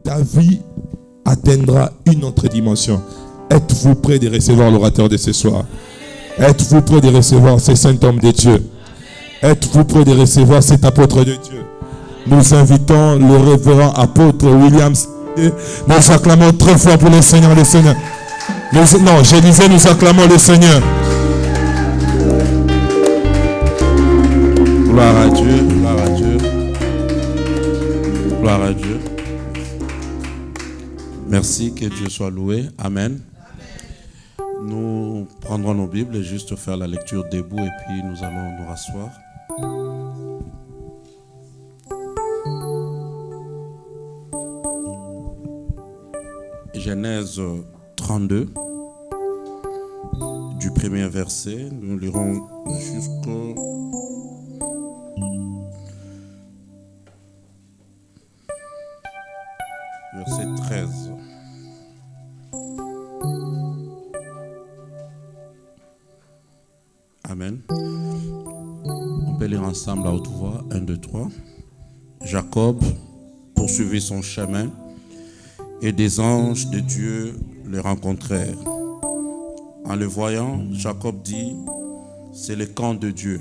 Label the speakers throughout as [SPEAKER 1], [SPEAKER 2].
[SPEAKER 1] ta vie atteindra une autre dimension. Êtes-vous prêt de recevoir l'orateur de ce soir? Êtes-vous prêt de recevoir ce saint homme de Dieu? Êtes-vous prêt de recevoir cet apôtre de Dieu? Nous invitons le révérend apôtre Williams. Nous acclamons très fort pour le Seigneur, le Seigneur. Non, je disais, nous acclamons le Seigneur.
[SPEAKER 2] Gloire à Dieu, gloire à Dieu, gloire à Dieu. Merci, que Dieu soit loué. Amen. Nous prendrons nos Bibles et juste faire la lecture debout et puis nous allons nous rasseoir. Genèse 32, du premier verset, nous lirons jusqu'au verset 13. Amen. On peut lire ensemble à haute voix. 1, 2, 3. Jacob poursuivit son chemin et des anges de Dieu le rencontrèrent. En le voyant, Jacob dit, c'est le camp de Dieu.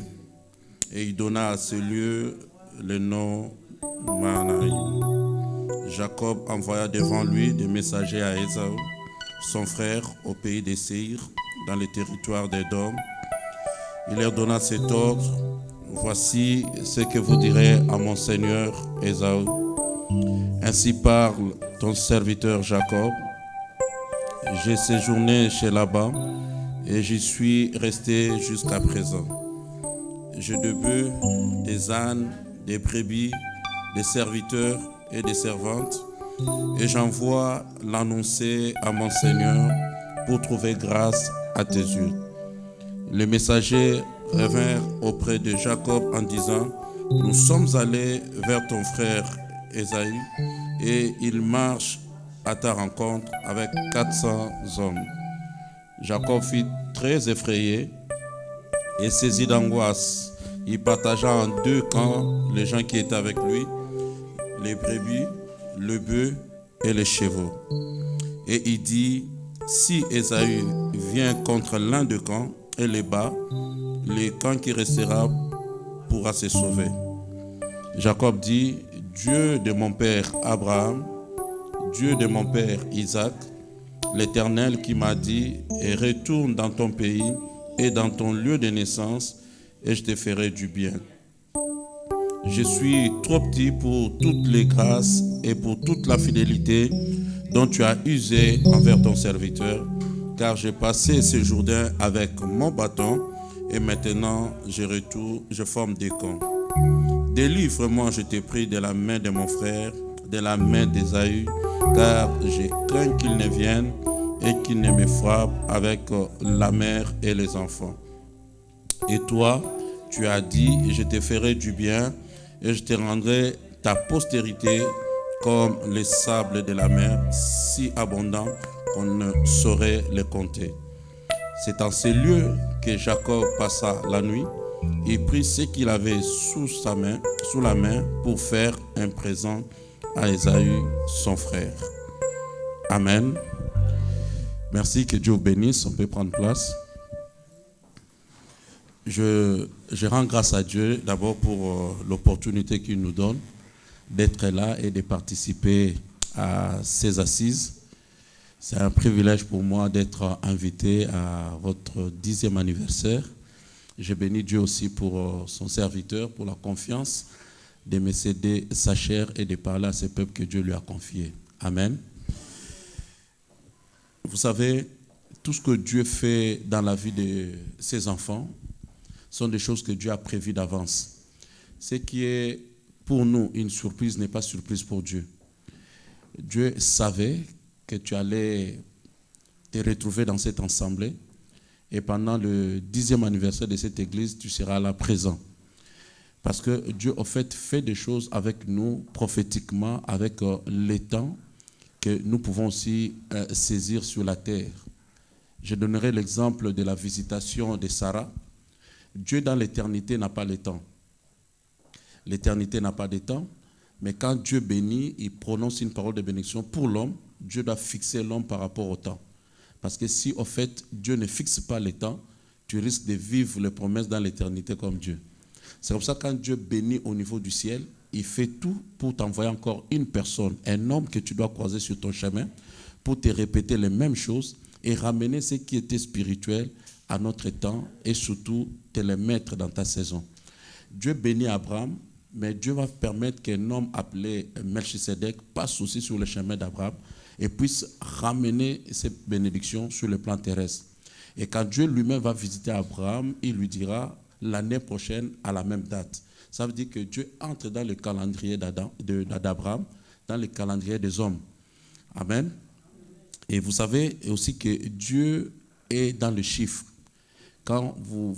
[SPEAKER 2] Et il donna à ce lieu le nom Mahanaïm. Jacob envoya devant lui des messagers à Ésaü, son frère, au pays des Séir, dans le territoire d'Édom. Il leur donna cet ordre, voici ce que vous direz à mon seigneur Ésaü. Ainsi parle ton serviteur Jacob. J'ai séjourné chez Laban et j'y suis resté jusqu'à présent. J'ai des bœufs, des ânes, des brebis, des serviteurs et des servantes, et j'envoie l'annoncer à mon Seigneur pour trouver grâce à tes yeux. Les messagers revinrent auprès de Jacob en disant, nous sommes allés vers ton frère Ésaü, et il marche à ta rencontre avec 400 hommes. Jacob fut très effrayé et saisi d'angoisse. Il partagea en deux camps les gens qui étaient avec lui, les brebis, le bœuf et les chevaux. Et il dit, si Ésaü vient contre l'un des camps et les bat, le camp qui restera pourra se sauver. Jacob dit, Dieu de mon père Abraham, Dieu de mon père Isaac, l'Éternel qui m'a dit, et retourne dans ton pays et dans ton lieu de naissance, et je te ferai du bien. Je suis trop petit pour toutes les grâces et pour toute la fidélité dont tu as usé envers ton serviteur, car j'ai passé ce Jourdain avec mon bâton, et maintenant je forme des camps. Délivre-moi, je te prie, de la main de mon frère, de la main d'Ésaü, car j'ai craint qu'il ne vienne et qu'il ne me frappe avec la mère et les enfants. Et toi, tu as dit, je te ferai du bien et je te rendrai ta postérité comme les sables de la mer, si abondants qu'on ne saurait les compter. C'est en ces lieux que Jacob passa la nuit. Il prit ce qu'il avait sous la main pour faire un présent à Ésaü, son frère. Amen. Merci, que Dieu vous bénisse. On peut prendre place. Je rends grâce à Dieu d'abord pour l'opportunité qu'il nous donne d'être là et de participer à ces assises. C'est un privilège pour moi d'être invité à votre 10e anniversaire. Je bénis Dieu aussi pour son serviteur, pour la confiance de me céder sa chair et de parler à ce peuple que Dieu lui a confié. Amen. Vous savez, tout ce que Dieu fait dans la vie de ses enfants sont des choses que Dieu a prévues d'avance. Ce qui est pour nous une surprise n'est pas surprise pour Dieu. Dieu savait que tu allais te retrouver dans cette assemblée et pendant le 10e anniversaire de cette église, tu seras là présent. Parce que Dieu, en fait des choses avec nous prophétiquement, avec les temps que nous pouvons aussi saisir sur la terre. Je donnerai l'exemple de la visitation de Sarah. Dieu dans l'éternité n'a pas le temps. L'éternité n'a pas de temps. Mais quand Dieu bénit, il prononce une parole de bénédiction pour l'homme. Dieu doit fixer l'homme par rapport au temps. Parce que si, au fait, Dieu ne fixe pas le temps, tu risques de vivre les promesses dans l'éternité comme Dieu. C'est comme ça que quand Dieu bénit au niveau du ciel, il fait tout pour t'envoyer encore une personne, un homme que tu dois croiser sur ton chemin, pour te répéter les mêmes choses et ramener ce qui était spirituel à notre temps et surtout te les mettre dans ta saison. Dieu bénit Abraham, mais Dieu va permettre qu'un homme appelé Melchisedec passe aussi sur le chemin d'Abraham et puisse ramener ces bénédictions sur le plan terrestre. Et quand Dieu lui-même va visiter Abraham, il lui dira l'année prochaine à la même date. Ça veut dire que Dieu entre dans le calendrier d'Abraham, dans le calendrier des hommes. Amen. Et vous savez aussi que Dieu est dans le chiffre. Quand vous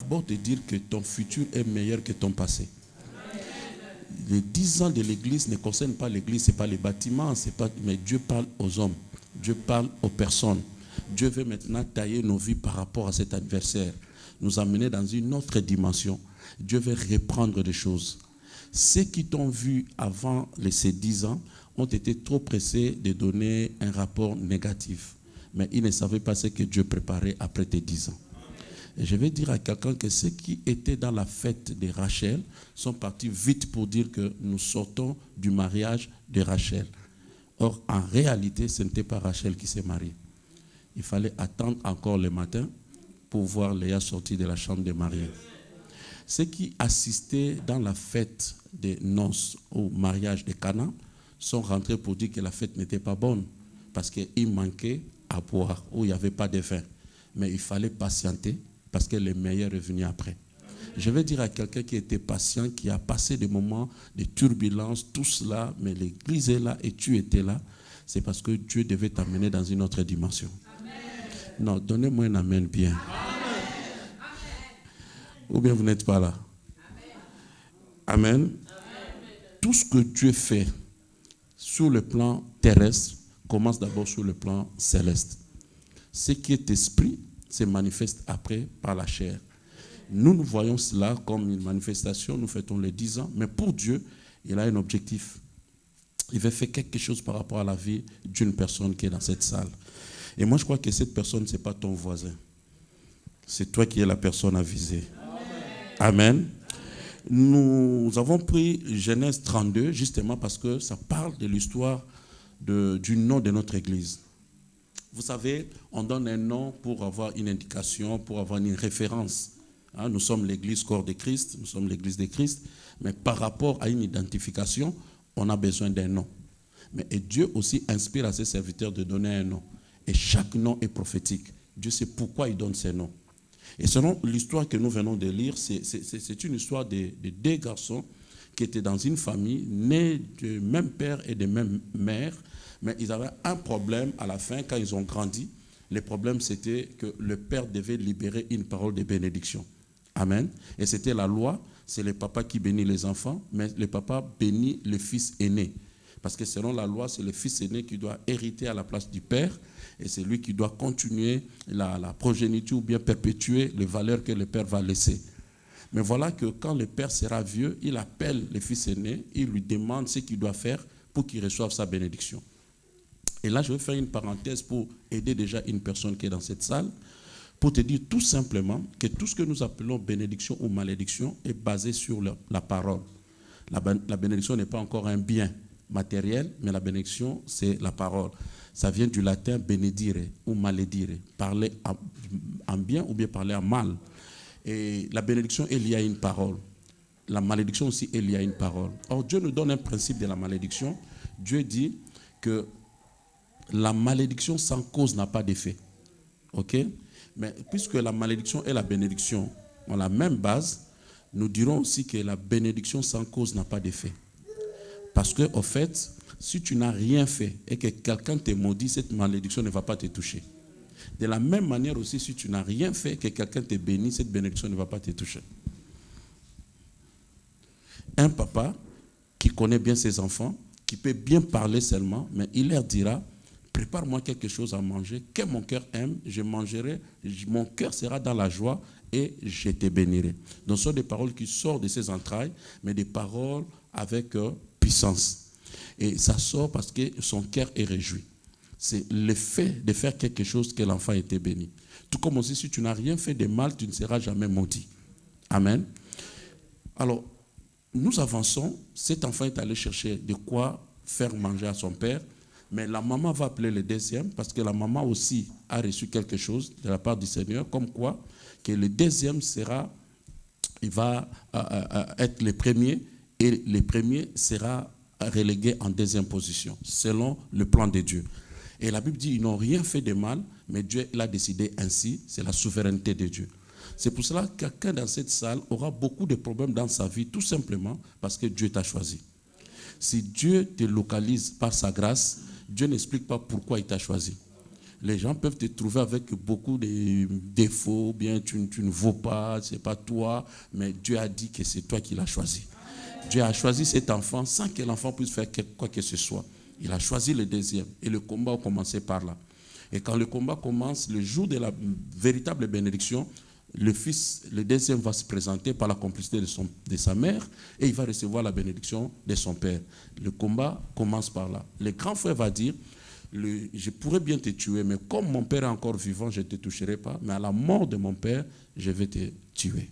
[SPEAKER 2] d'abord te dire que ton futur est meilleur que ton passé. Les 10 ans de l'église ne concernent pas l'église, ce n'est pas les bâtiments, mais Dieu parle aux hommes, Dieu parle aux personnes. Dieu veut maintenant tailler nos vies par rapport à cet anniversaire, nous amener dans une autre dimension. Dieu veut reprendre des choses. Ceux qui t'ont vu avant ces 10 ans ont été trop pressés de donner un rapport négatif. Mais ils ne savaient pas ce que Dieu préparait après tes 10 ans. Et je vais dire à quelqu'un que ceux qui étaient dans la fête de Rachel sont partis vite pour dire que nous sortons du mariage de Rachel. Or, en réalité, ce n'était pas Rachel qui s'est mariée. Il fallait attendre encore le matin pour voir Léa sortir de la chambre de mariée. Ceux qui assistaient dans la fête des noces au mariage de Cana sont rentrés pour dire que la fête n'était pas bonne parce qu'il manquait à boire ou il n'y avait pas de vin. Mais il fallait patienter parce que le meilleur est venu après. Je vais dire à quelqu'un qui était patient, qui a passé des moments de turbulence, tout cela, mais l'église est là et tu étais là, c'est parce que Dieu devait t'amener dans une autre dimension. Amen. Non, donnez-moi un amen bien. Amen. Ou bien vous n'êtes pas là. Amen. Amen. Tout ce que Dieu fait sur le plan terrestre commence d'abord sur le plan céleste. Ce qui est esprit se manifeste après par la chair. Nous voyons cela comme une manifestation, nous fêtons les 10 ans, mais pour Dieu, il a un objectif. Il veut faire quelque chose par rapport à la vie d'une personne qui est dans cette salle. Et moi, je crois que cette personne, ce n'est pas ton voisin. C'est toi qui es la personne à viser. Amen. Nous avons pris Genèse 32, justement parce que ça parle de l'histoire du nom de notre église. Vous savez, on donne un nom pour avoir une indication, pour avoir une référence. Hein, nous sommes l'église corps de Christ, nous sommes l'église de Christ, mais par rapport à une identification, on a besoin d'un nom. Mais et Dieu aussi inspire à ses serviteurs de donner un nom. Et chaque nom est prophétique. Dieu sait pourquoi il donne ces noms. Et selon l'histoire que nous venons de lire, c'est une histoire de deux garçons qui étaient dans une famille, nés du même père et de même mère, mais ils avaient un problème à la fin quand ils ont grandi. Le problème, c'était que le père devait libérer une parole de bénédiction. Amen. Et c'était la loi, c'est le papa qui bénit les enfants, mais le papa bénit le fils aîné. Parce que selon la loi, c'est le fils aîné qui doit hériter à la place du père, et c'est lui qui doit continuer la progéniture ou bien perpétuer les valeurs que le père va laisser. Mais voilà que quand le père sera vieux, il appelle le fils aîné, il lui demande ce qu'il doit faire pour qu'il reçoive sa bénédiction. Et là, je vais faire une parenthèse pour aider déjà une personne qui est dans cette salle, pour te dire tout simplement que tout ce que nous appelons bénédiction ou malédiction est basé sur la parole. La bénédiction n'est pas encore un bien matériel, mais la bénédiction, c'est la parole. Ça vient du latin benedire ou maledire, parler en bien ou bien parler en mal. Et la bénédiction est liée à une parole. La malédiction aussi est liée à une parole. Or, Dieu nous donne un principe de la malédiction. Dieu dit que la malédiction sans cause n'a pas d'effet. OK? Mais puisque la malédiction et la bénédiction ont la même base, nous dirons aussi que la bénédiction sans cause n'a pas d'effet. Parce que, au fait, si tu n'as rien fait et que quelqu'un te maudit, cette malédiction ne va pas te toucher. De la même manière aussi, si tu n'as rien fait et que quelqu'un te bénit, cette bénédiction ne va pas te toucher. Un papa qui connaît bien ses enfants, qui peut bien parler seulement, mais il leur dira, prépare-moi quelque chose à manger, que mon cœur aime, je mangerai, mon cœur sera dans la joie et je te bénirai. Donc ce sont des paroles qui sortent de ses entrailles, mais des paroles avec puissance. Et ça sort parce que son cœur est réjoui. C'est le fait de faire quelque chose que l'enfant a été béni. Tout comme aussi, si tu n'as rien fait de mal, tu ne seras jamais maudit. Amen. Alors, nous avançons. Cet enfant est allé chercher de quoi faire manger à son père. Mais la maman va appeler le deuxième parce que la maman aussi a reçu quelque chose de la part du Seigneur. Comme quoi, que le deuxième il va être le premier et le premier sera relégué en deuxième position, selon le plan de Dieu. Et la Bible dit, ils n'ont rien fait de mal, mais Dieu l'a décidé ainsi, c'est la souveraineté de Dieu. C'est pour cela que quelqu'un dans cette salle aura beaucoup de problèmes dans sa vie, tout simplement parce que Dieu t'a choisi. Si Dieu te localise par sa grâce, Dieu n'explique pas pourquoi il t'a choisi. Les gens peuvent te trouver avec beaucoup de défauts, bien tu ne vaux pas, c'est pas toi, mais Dieu a dit que c'est toi qui l'as choisi. Dieu a choisi cet enfant sans que l'enfant puisse faire quoi que ce soit. Il a choisi le deuxième et le combat a commencé par là. Et quand le combat commence, le jour de la véritable bénédiction, le deuxième va se présenter par la complicité de sa mère et il va recevoir la bénédiction de son père. Le combat commence par là. Le grand frère va dire, je pourrais bien te tuer, mais comme mon père est encore vivant, je ne te toucherai pas, mais à la mort de mon père, je vais te tuer.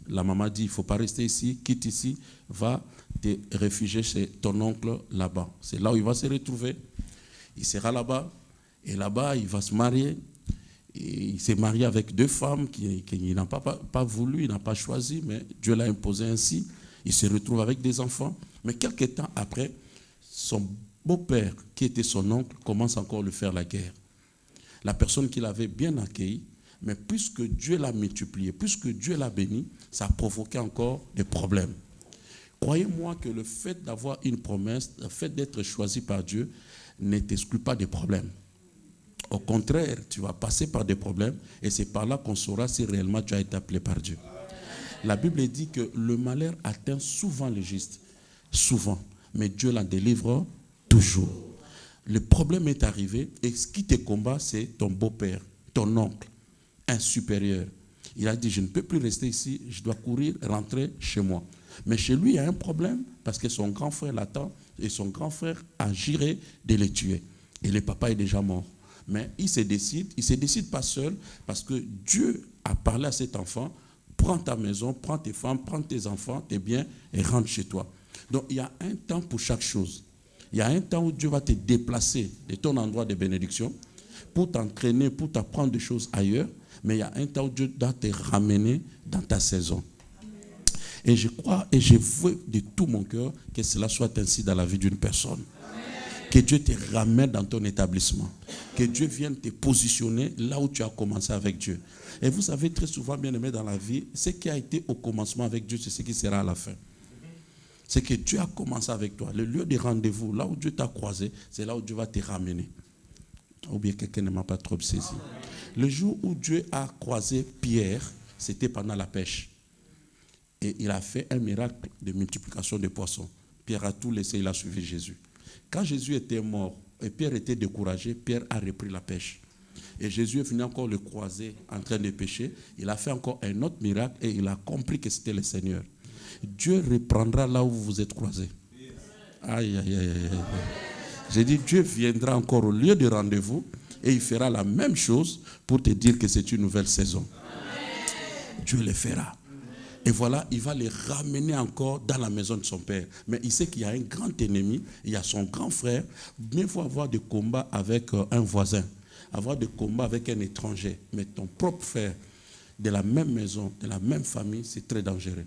[SPEAKER 2] La maman dit, il ne faut pas rester ici, quitte ici, va te réfugier chez ton oncle là-bas. C'est là où il va se retrouver. Il sera là-bas, et là-bas, il va se marier. Et il s'est marié avec deux femmes qu'il n'a pas voulu, il n'a pas choisi, mais Dieu l'a imposé ainsi. Il se retrouve avec des enfants. Mais quelques temps après, son beau-père, qui était son oncle, commence encore à lui faire la guerre. La personne qu'il avait bien accueillie, mais puisque Dieu l'a multiplié, puisque Dieu l'a béni, ça a provoqué encore des problèmes. Croyez-moi que le fait d'avoir une promesse, le fait d'être choisi par Dieu, ne t'exclut pas des problèmes. Au contraire, tu vas passer par des problèmes et c'est par là qu'on saura si réellement tu as été appelé par Dieu. La Bible dit que le malheur atteint souvent les justes. Souvent. Mais Dieu l'en délivre toujours. Le problème est arrivé et ce qui te combat, c'est ton beau-père, ton oncle, un supérieur. Il a dit, je ne peux plus rester ici, je dois courir, rentrer chez moi. Mais chez lui, il y a un problème parce que son grand frère l'attend et son grand frère a juré de le tuer. Et le papa est déjà mort. Mais il se décide pas seul parce que Dieu a parlé à cet enfant, prends ta maison, prends tes femmes, prends tes enfants, tes biens et rentre chez toi. Donc il y a un temps pour chaque chose. Il y a un temps où Dieu va te déplacer de ton endroit de bénédiction. pour t'entraîner, pour t'apprendre des choses ailleurs. Mais il y a un temps où Dieu doit te ramener dans ta saison. Et je crois et je veux de tout mon cœur que cela soit ainsi dans la vie d'une personne. Que Dieu te ramène dans ton établissement. Que Dieu vienne te positionner là où tu as commencé avec Dieu. Et vous savez, très souvent, bien aimé dans la vie, ce qui a été au commencement avec Dieu, c'est ce qui sera à la fin. C'est que Dieu a commencé avec toi. Le lieu de rendez-vous, là où Dieu t'a croisé, c'est là où Dieu va te ramener. Ou bien quelqu'un ne m'a pas trop saisi. Le jour où Dieu a croisé Pierre, c'était pendant la pêche. Et il a fait un miracle de multiplication de poissons. Pierre a tout laissé, il a suivi Jésus. Quand Jésus était mort et Pierre était découragé, Pierre a repris la pêche. Et Jésus est venu encore le croiser en train de pêcher. Il a fait encore un autre miracle et il a compris que c'était le Seigneur. Dieu reprendra là où vous vous êtes croisés. Aïe, aïe, aïe, aïe. J'ai dit, Dieu viendra encore au lieu de rendez-vous et il fera la même chose pour te dire que c'est une nouvelle saison. Dieu le fera. Et voilà, il va les ramener encore dans la maison de son père. Mais il sait qu'il y a un grand ennemi, il y a son grand frère. Mais il faut avoir des combats avec un voisin, avoir des combats avec un étranger. Mais ton propre frère, de la même maison, de la même famille, c'est très dangereux.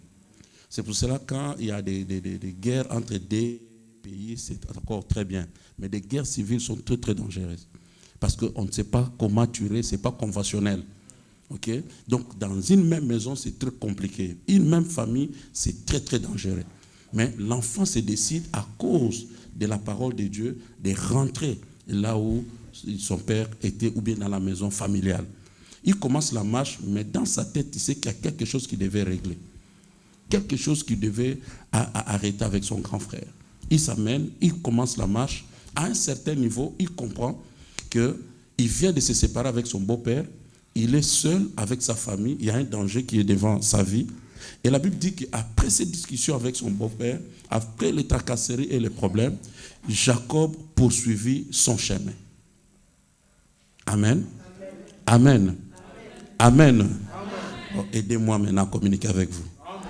[SPEAKER 2] C'est pour cela que quand il y a des guerres entre des pays, c'est encore très bien. Mais des guerres civiles sont très, très dangereuses. Parce qu'on ne sait pas comment tuer, ce n'est pas conventionnel. Okay? Donc, dans une même maison, c'est très compliqué. Une même famille, c'est très, très dangereux. Mais l'enfant se décide, à cause de la parole de Dieu, de rentrer là où son père était, ou bien dans la maison familiale. Il commence la marche, mais dans sa tête, il sait qu'il y a quelque chose qu'il devait régler. Quelque chose qu'il devait arrêter avec son grand frère. Il s'amène, il commence la marche. À un certain niveau, il comprend qu'il vient de se séparer avec son beau-père. Il est seul avec sa famille. Il y a un danger qui est devant sa vie. Et la Bible dit qu'après cette discussion avec son beau-père, après les tracasseries et les problèmes, Jacob poursuivit son chemin. Amen. Amen. Amen. Amen. Oh, aidez-moi maintenant à communiquer avec vous. Amen.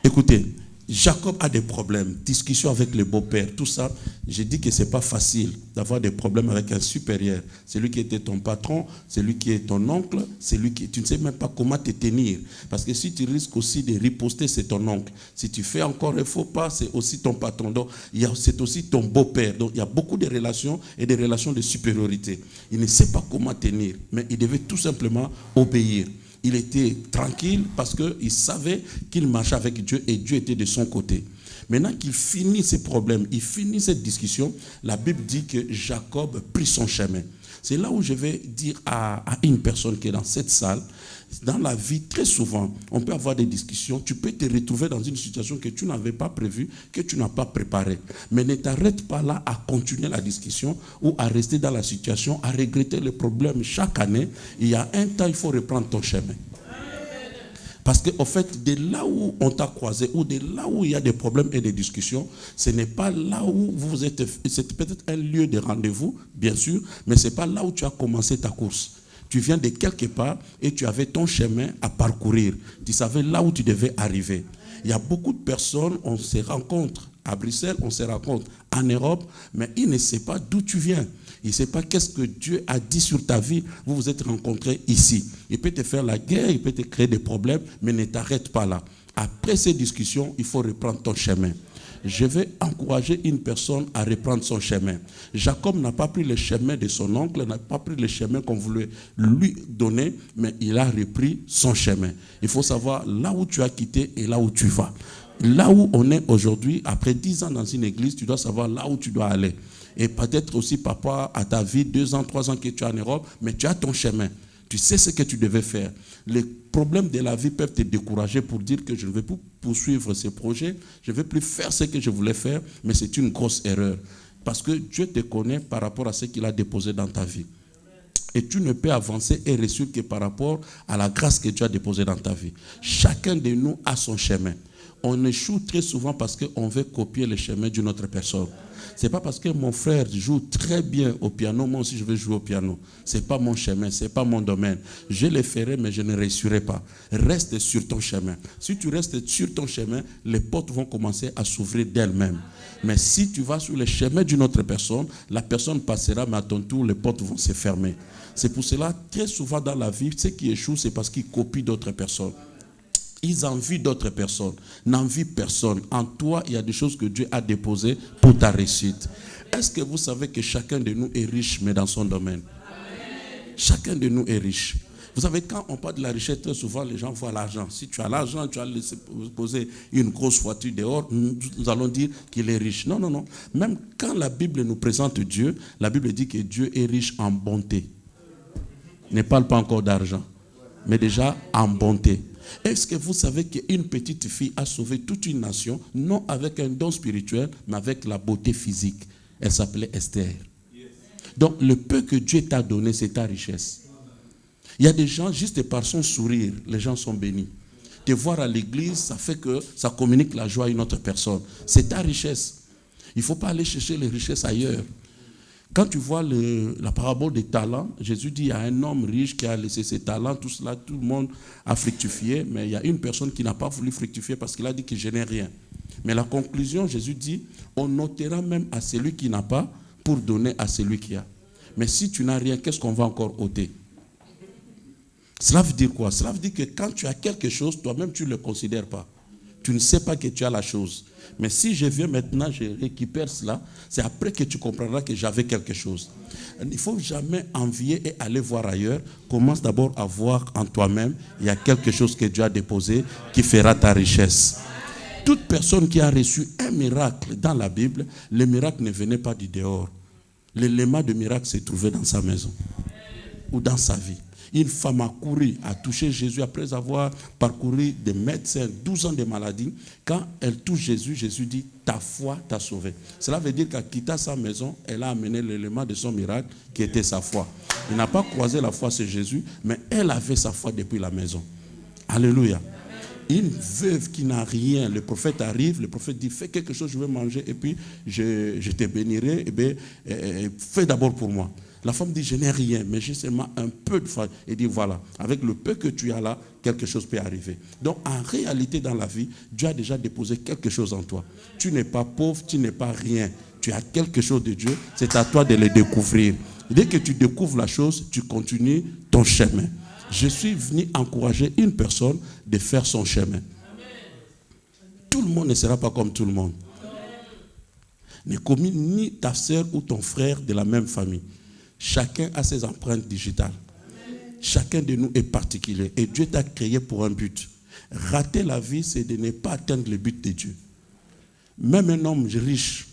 [SPEAKER 2] Écoutez, Jacob a des problèmes, discussion avec le beau-père, tout ça. J'ai dit que ce n'est pas facile d'avoir des problèmes avec un supérieur. C'est lui qui était ton patron, c'est lui qui est ton oncle, c'est lui qui... Tu ne sais même pas comment te tenir. Parce que si tu risques aussi de riposter, c'est ton oncle. Si tu fais encore un faux pas, c'est aussi ton patron. Donc, c'est aussi ton beau-père. Donc, il y a beaucoup de relations et des relations de supériorité. Il ne sait pas comment tenir, mais il devait tout simplement obéir. Il était tranquille parce qu'il savait qu'il marchait avec Dieu et Dieu était de son côté. Maintenant qu'il finit ses problèmes, il finit cette discussion, la Bible dit que Jacob prit son chemin. C'est là où je vais dire à une personne qui est dans cette salle, dans la vie, très souvent, on peut avoir des discussions, tu peux te retrouver dans une situation que tu n'avais pas prévue, que tu n'as pas préparée. Mais ne t'arrête pas là à continuer la discussion ou à rester dans la situation, à regretter les problèmes chaque année. Il y a un temps, il faut reprendre ton chemin. Parce qu'en fait, de là où on t'a croisé, ou de là où il y a des problèmes et des discussions, ce n'est pas là où vous êtes, c'est peut-être un lieu de rendez-vous, bien sûr, mais ce n'est pas là où tu as commencé ta course. Tu viens de quelque part et tu avais ton chemin à parcourir. Tu savais là où tu devais arriver. Il y a beaucoup de personnes, on se rencontre à Bruxelles, on se rencontre en Europe, mais ils ne savent pas d'où tu viens. Il ne sait pas qu'est-ce que Dieu a dit sur ta vie. Vous vous êtes rencontrés ici. Il peut te faire la guerre, il peut te créer des problèmes, mais ne t'arrête pas là. Après ces discussions, il faut reprendre ton chemin. Je vais encourager une personne à reprendre son chemin. Jacob n'a pas pris le chemin de son oncle, n'a pas pris le chemin qu'on voulait lui donner, mais il a repris son chemin. Il faut savoir là où tu as quitté et là où tu vas. Là où on est aujourd'hui, après 10 ans dans une église, tu dois savoir là où tu dois aller. Et peut-être aussi par rapport à ta vie, 2 ans, 3 ans que tu es en Europe, mais tu as ton chemin. Tu sais ce que tu devais faire. Les problèmes de la vie peuvent te décourager pour dire que je ne vais plus poursuivre ces projets, je ne vais plus faire ce que je voulais faire, mais c'est une grosse erreur. Parce que Dieu te connaît par rapport à ce qu'il a déposé dans ta vie. Et tu ne peux avancer et réussir que par rapport à la grâce que Dieu a déposée dans ta vie. Chacun de nous a son chemin. On échoue très souvent parce qu'on veut copier le chemin d'une autre personne. Ce n'est pas parce que mon frère joue très bien au piano, moi aussi je veux jouer au piano. Ce n'est pas mon chemin, ce n'est pas mon domaine. Je le ferai, mais je ne réussirai pas. Reste sur ton chemin. Si tu restes sur ton chemin, les portes vont commencer à s'ouvrir d'elles-mêmes. Mais si tu vas sur le chemin d'une autre personne, la personne passera, mais à ton tour, les portes vont se fermer. C'est pour cela, très souvent dans la vie, ceux qui échouent, c'est parce qu'ils copient d'autres personnes. Ils envient d'autres personnes, n'envient personne. En toi, il y a des choses que Dieu a déposées pour ta réussite. Est-ce que vous savez que chacun de nous est riche, mais dans son domaine? Chacun de nous est riche. Vous savez, quand on parle de la richesse, très souvent, les gens voient l'argent. Si tu as l'argent, tu as laissé poser une grosse voiture dehors, nous allons dire qu'il est riche. Non, non, non. Même quand la Bible nous présente Dieu, la Bible dit que Dieu est riche en bonté. Ne parle pas encore d'argent, mais déjà en bonté. Est-ce que vous savez qu'une petite fille a sauvé toute une nation, non avec un don spirituel, mais avec la beauté physique? Elle s'appelait Esther. Donc le peu que Dieu t'a donné, c'est ta richesse. Il y a des gens, juste par son sourire, les gens sont bénis. Te voir à l'église, ça fait que ça communique la joie à une autre personne. C'est ta richesse. Il ne faut pas aller chercher les richesses ailleurs. Quand tu vois la parabole des talents, Jésus dit il y a un homme riche qui a laissé ses talents, tout cela, tout le monde a fructifié, mais il y a une personne qui n'a pas voulu fructifier parce qu'il a dit que je n'ai rien. Mais la conclusion, Jésus dit, on notera même à celui qui n'a pas pour donner à celui qui a. Mais si tu n'as rien, qu'est-ce qu'on va encore ôter? Cela veut dire quoi? Cela veut dire que quand tu as quelque chose, toi-même tu ne le considères pas. Tu ne sais pas que tu as la chose. Mais si je viens maintenant, je récupère cela, c'est après que tu comprendras que j'avais quelque chose. Il ne faut jamais envier et aller voir ailleurs. Commence d'abord à voir en toi-même. Il y a quelque chose que Dieu a déposé qui fera ta richesse. Toute personne qui a reçu un miracle dans la Bible, le miracle ne venait pas du dehors. L'élément de miracle s'est trouvé dans sa maison ou dans sa vie. Une femme a couru, a touché Jésus après avoir parcouru des médecins, 12 ans de maladie. Quand elle touche Jésus, Jésus dit, ta foi t'a sauvé. Cela veut dire qu'en quittant sa maison, elle a amené l'élément de son miracle qui était sa foi. Elle n'a pas croisé la foi sur Jésus, mais elle avait sa foi depuis la maison. Alléluia. Une veuve qui n'a rien, le prophète arrive, le prophète dit, fais quelque chose, je vais manger, et puis je te bénirai, et bien, fais d'abord pour moi. La femme dit, je n'ai rien, mais j'ai seulement un peu de foi. Et dit, voilà, avec le peu que tu as là, quelque chose peut arriver. Donc, en réalité, dans la vie, Dieu a déjà déposé quelque chose en toi. Tu n'es pas pauvre, tu n'es pas rien. Tu as quelque chose de Dieu, c'est à toi de le découvrir. Dès que tu découvres la chose, tu continues ton chemin. Je suis venu encourager une personne de faire son chemin. Tout le monde ne sera pas comme tout le monde. Ne commis ni ta soeur ou ton frère de la même famille. Chacun a ses empreintes digitales. Chacun de nous est particulier. Et Dieu t'a créé pour un but. Rater la vie, c'est de ne pas atteindre le but de Dieu. Même un homme riche,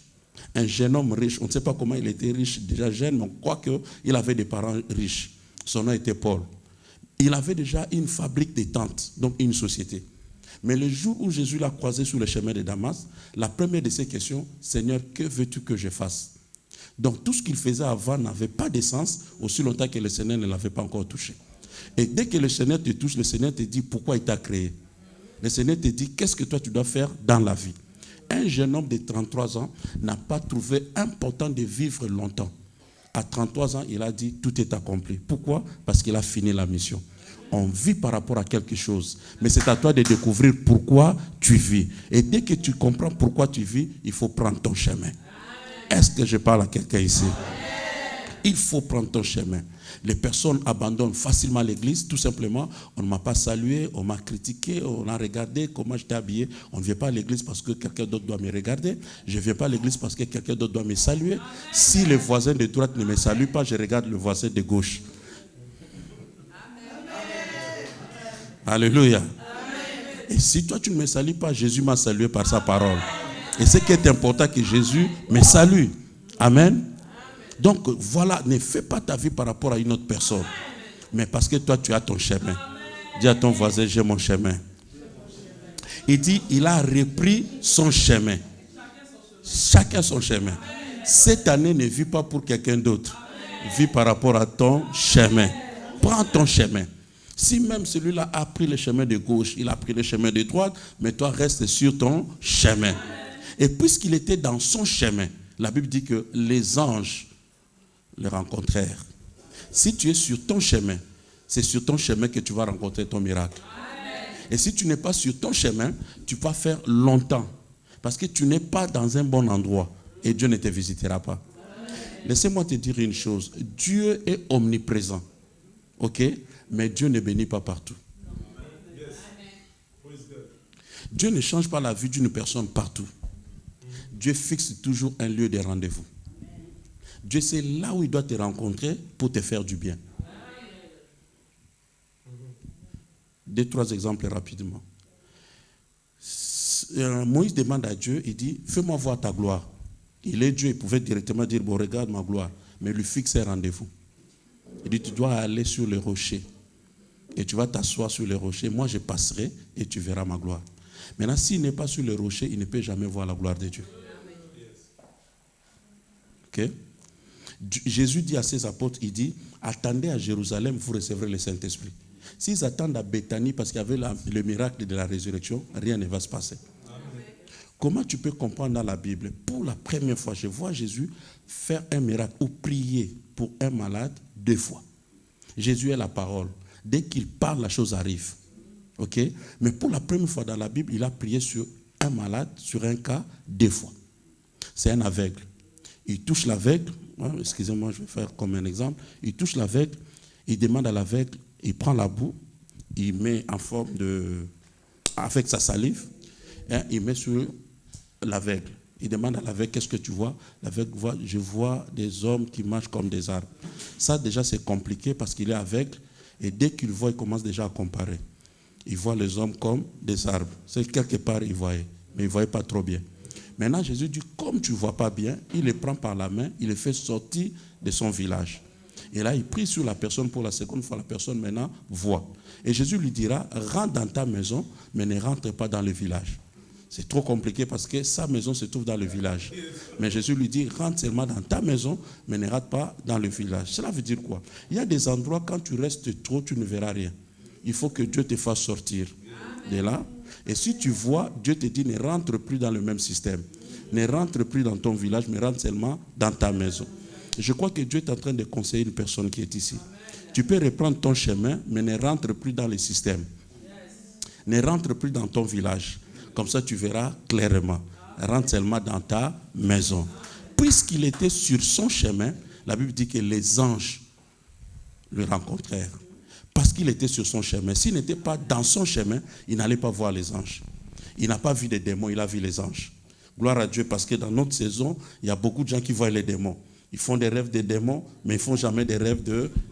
[SPEAKER 2] un jeune homme riche, on ne sait pas comment il était riche, déjà jeune, mais on croit qu'il avait des parents riches. Son nom était Paul. Il avait déjà une fabrique de tentes, donc une société. Mais le jour où Jésus l'a croisé sur le chemin de Damas, la première de ses questions, Seigneur, que veux-tu que je fasse? Donc tout ce qu'il faisait avant n'avait pas de sens aussi longtemps que le Seigneur ne l'avait pas encore touché. Et dès que le Seigneur te touche, le Seigneur te dit pourquoi il t'a créé. Le Seigneur te dit qu'est-ce que toi tu dois faire dans la vie. Un jeune homme de 33 ans n'a pas trouvé important de vivre longtemps. À 33 ans, il a dit tout est accompli. Pourquoi? Parce qu'il a fini la mission. On vit par rapport à quelque chose. Mais c'est à toi de découvrir pourquoi tu vis. Et dès que tu comprends pourquoi tu vis, il faut prendre ton chemin. Est-ce que je parle à quelqu'un ici? Il faut prendre ton chemin. Les personnes abandonnent facilement l'église, tout simplement. On ne m'a pas salué, on m'a critiqué, on a regardé comment j'étais habillé. On ne vient pas à l'église parce que quelqu'un d'autre doit me regarder. Je ne viens pas à l'église parce que quelqu'un d'autre doit me saluer. Si le voisin de droite ne me salue pas, je regarde le voisin de gauche. Alléluia. Et si toi tu ne me salues pas, Jésus m'a salué par sa parole. Et ce qui est important, que Jésus me salue. Amen. Donc voilà, ne fais pas ta vie par rapport à une autre personne. Mais parce que toi tu as ton chemin. Dis à ton voisin, j'ai mon chemin. Il dit, il a repris son chemin. Chacun son chemin. Cette année, ne vis pas pour quelqu'un d'autre. Vis par rapport à ton chemin. Prends ton chemin. Si même celui-là a pris le chemin de gauche, il a pris le chemin de droite, mais toi reste sur ton chemin. Et puisqu'il était dans son chemin, la Bible dit que les anges le rencontrèrent. Si tu es sur ton chemin, c'est sur ton chemin que tu vas rencontrer ton miracle. Et si tu n'es pas sur ton chemin, tu vas faire longtemps. Parce que tu n'es pas dans un bon endroit et Dieu ne te visitera pas. Laissez-moi te dire une chose. Dieu est omniprésent. Ok? Mais Dieu ne bénit pas partout. Dieu ne change pas la vie d'une personne partout. Dieu fixe toujours un lieu de rendez-vous. Dieu sait là où il doit te rencontrer pour te faire du bien. 2-3 exemples rapidement. Moïse demande à Dieu, il dit, fais-moi voir ta gloire. Il est Dieu, il pouvait directement dire, bon, regarde ma gloire. Mais il lui fixe un rendez-vous. Il dit, tu dois aller sur le rocher. Et tu vas t'asseoir sur le rocher. Moi, je passerai et tu verras ma gloire. Maintenant, s'il n'est pas sur le rocher, il ne peut jamais voir la gloire de Dieu. Ok? Jésus dit à ses apôtres, il dit, attendez à Jérusalem, vous recevrez le Saint-Esprit. S'ils attendent à Béthanie parce qu'il y avait le miracle de la résurrection, rien ne va se passer. Amen. Comment tu peux comprendre dans la Bible? Pour la première fois, je vois Jésus faire un miracle ou prier pour un malade 2 fois. Jésus est la parole. Dès qu'il parle, la chose arrive. Ok? Mais pour la première fois dans la Bible, il a prié sur un malade, sur un cas, 2 fois. C'est un aveugle. Il touche l'aveugle. Excusez-moi, je vais faire comme un exemple. Il touche l'aveugle, il demande à l'aveugle, il prend la boue, il met en forme de... avec sa salive, et il met sur l'aveugle. Il demande à l'aveugle, qu'est-ce que tu vois? L'aveugle voit, je vois des hommes qui marchent comme des arbres. Ça déjà c'est compliqué parce qu'il est aveugle, et dès qu'il voit, il commence déjà à comparer. Il voit les hommes comme des arbres. C'est quelque part, il voyait, mais il ne voyait pas trop bien. Maintenant, Jésus dit, comme tu ne vois pas bien, il les prend par la main, il les fait sortir de son village. Et là, il prie sur la personne pour la seconde fois. La personne maintenant voit. Et Jésus lui dira, rentre dans ta maison, mais ne rentre pas dans le village. C'est trop compliqué parce que sa maison se trouve dans le village. Mais Jésus lui dit, rentre seulement dans ta maison, mais ne rentre pas dans le village. Cela veut dire quoi? Il y a des endroits, quand tu restes trop, tu ne verras rien. Il faut que Dieu te fasse sortir de là. Et si tu vois, Dieu te dit, ne rentre plus dans le même système. Ne rentre plus dans ton village, mais rentre seulement dans ta maison. Je crois que Dieu est en train de conseiller une personne qui est ici. Tu peux reprendre ton chemin, mais ne rentre plus dans le système. Ne rentre plus dans ton village. Comme ça, tu verras clairement. Rentre seulement dans ta maison. Puisqu'il était sur son chemin, la Bible dit que les anges le rencontrèrent. Parce qu'il était sur son chemin. S'il n'était pas dans son chemin, il n'allait pas voir les anges. Il n'a pas vu des démons, il a vu les anges. Gloire à Dieu, parce que dans notre saison, il y a beaucoup de gens qui voient les démons. Ils font des rêves des démons, mais ils ne font jamais des rêves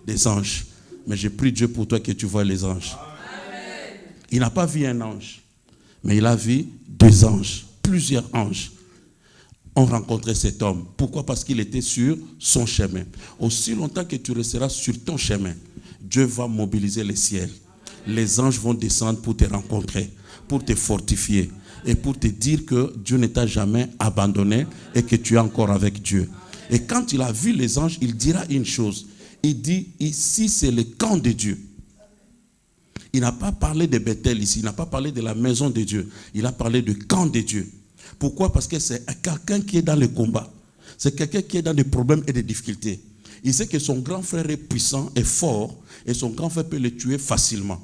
[SPEAKER 2] des anges. Mais je prie Dieu pour toi que tu vois les anges. Amen. Il n'a pas vu un ange, mais il a vu 2 anges, plusieurs anges ont rencontré cet homme. Pourquoi? Parce qu'il était sur son chemin. Aussi longtemps que tu resteras sur ton chemin, Dieu va mobiliser les ciels. Les anges vont descendre pour te rencontrer, pour te fortifier et pour te dire que Dieu ne t'a jamais abandonné et que tu es encore avec Dieu. Et quand il a vu les anges, il dira une chose. Il dit, ici c'est le camp de Dieu. Il n'a pas parlé de Bethel ici, il n'a pas parlé de la maison de Dieu. Il a parlé du camp de Dieu. Pourquoi? Parce que c'est quelqu'un qui est dans le combat. C'est quelqu'un qui est dans des problèmes et des difficultés. Il sait que son grand frère est puissant et fort et son grand frère peut le tuer facilement.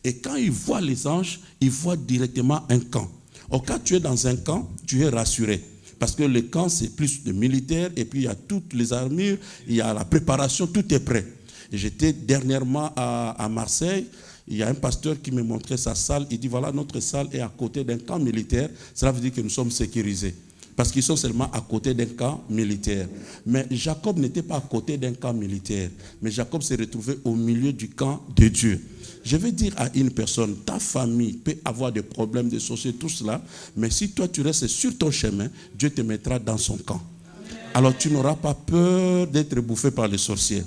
[SPEAKER 2] Et quand il voit les anges, il voit directement un camp. Or, quand tu es dans un camp, tu es rassuré. Parce que le camp, c'est plus de militaires, et puis il y a toutes les armures, il y a la préparation, tout est prêt. Et j'étais dernièrement à Marseille, il y a un pasteur qui me montrait sa salle, il dit voilà, notre salle est à côté d'un camp militaire, cela veut dire que nous sommes sécurisés. Parce qu'ils sont seulement à côté d'un camp militaire. Mais Jacob n'était pas à côté d'un camp militaire, mais Jacob s'est retrouvé au milieu du camp de Dieu. Je vais dire à une personne, ta famille peut avoir des problèmes de sorciers, tout cela, mais si toi tu restes sur ton chemin, Dieu te mettra dans son camp. Alors tu n'auras pas peur d'être bouffé par les sorciers.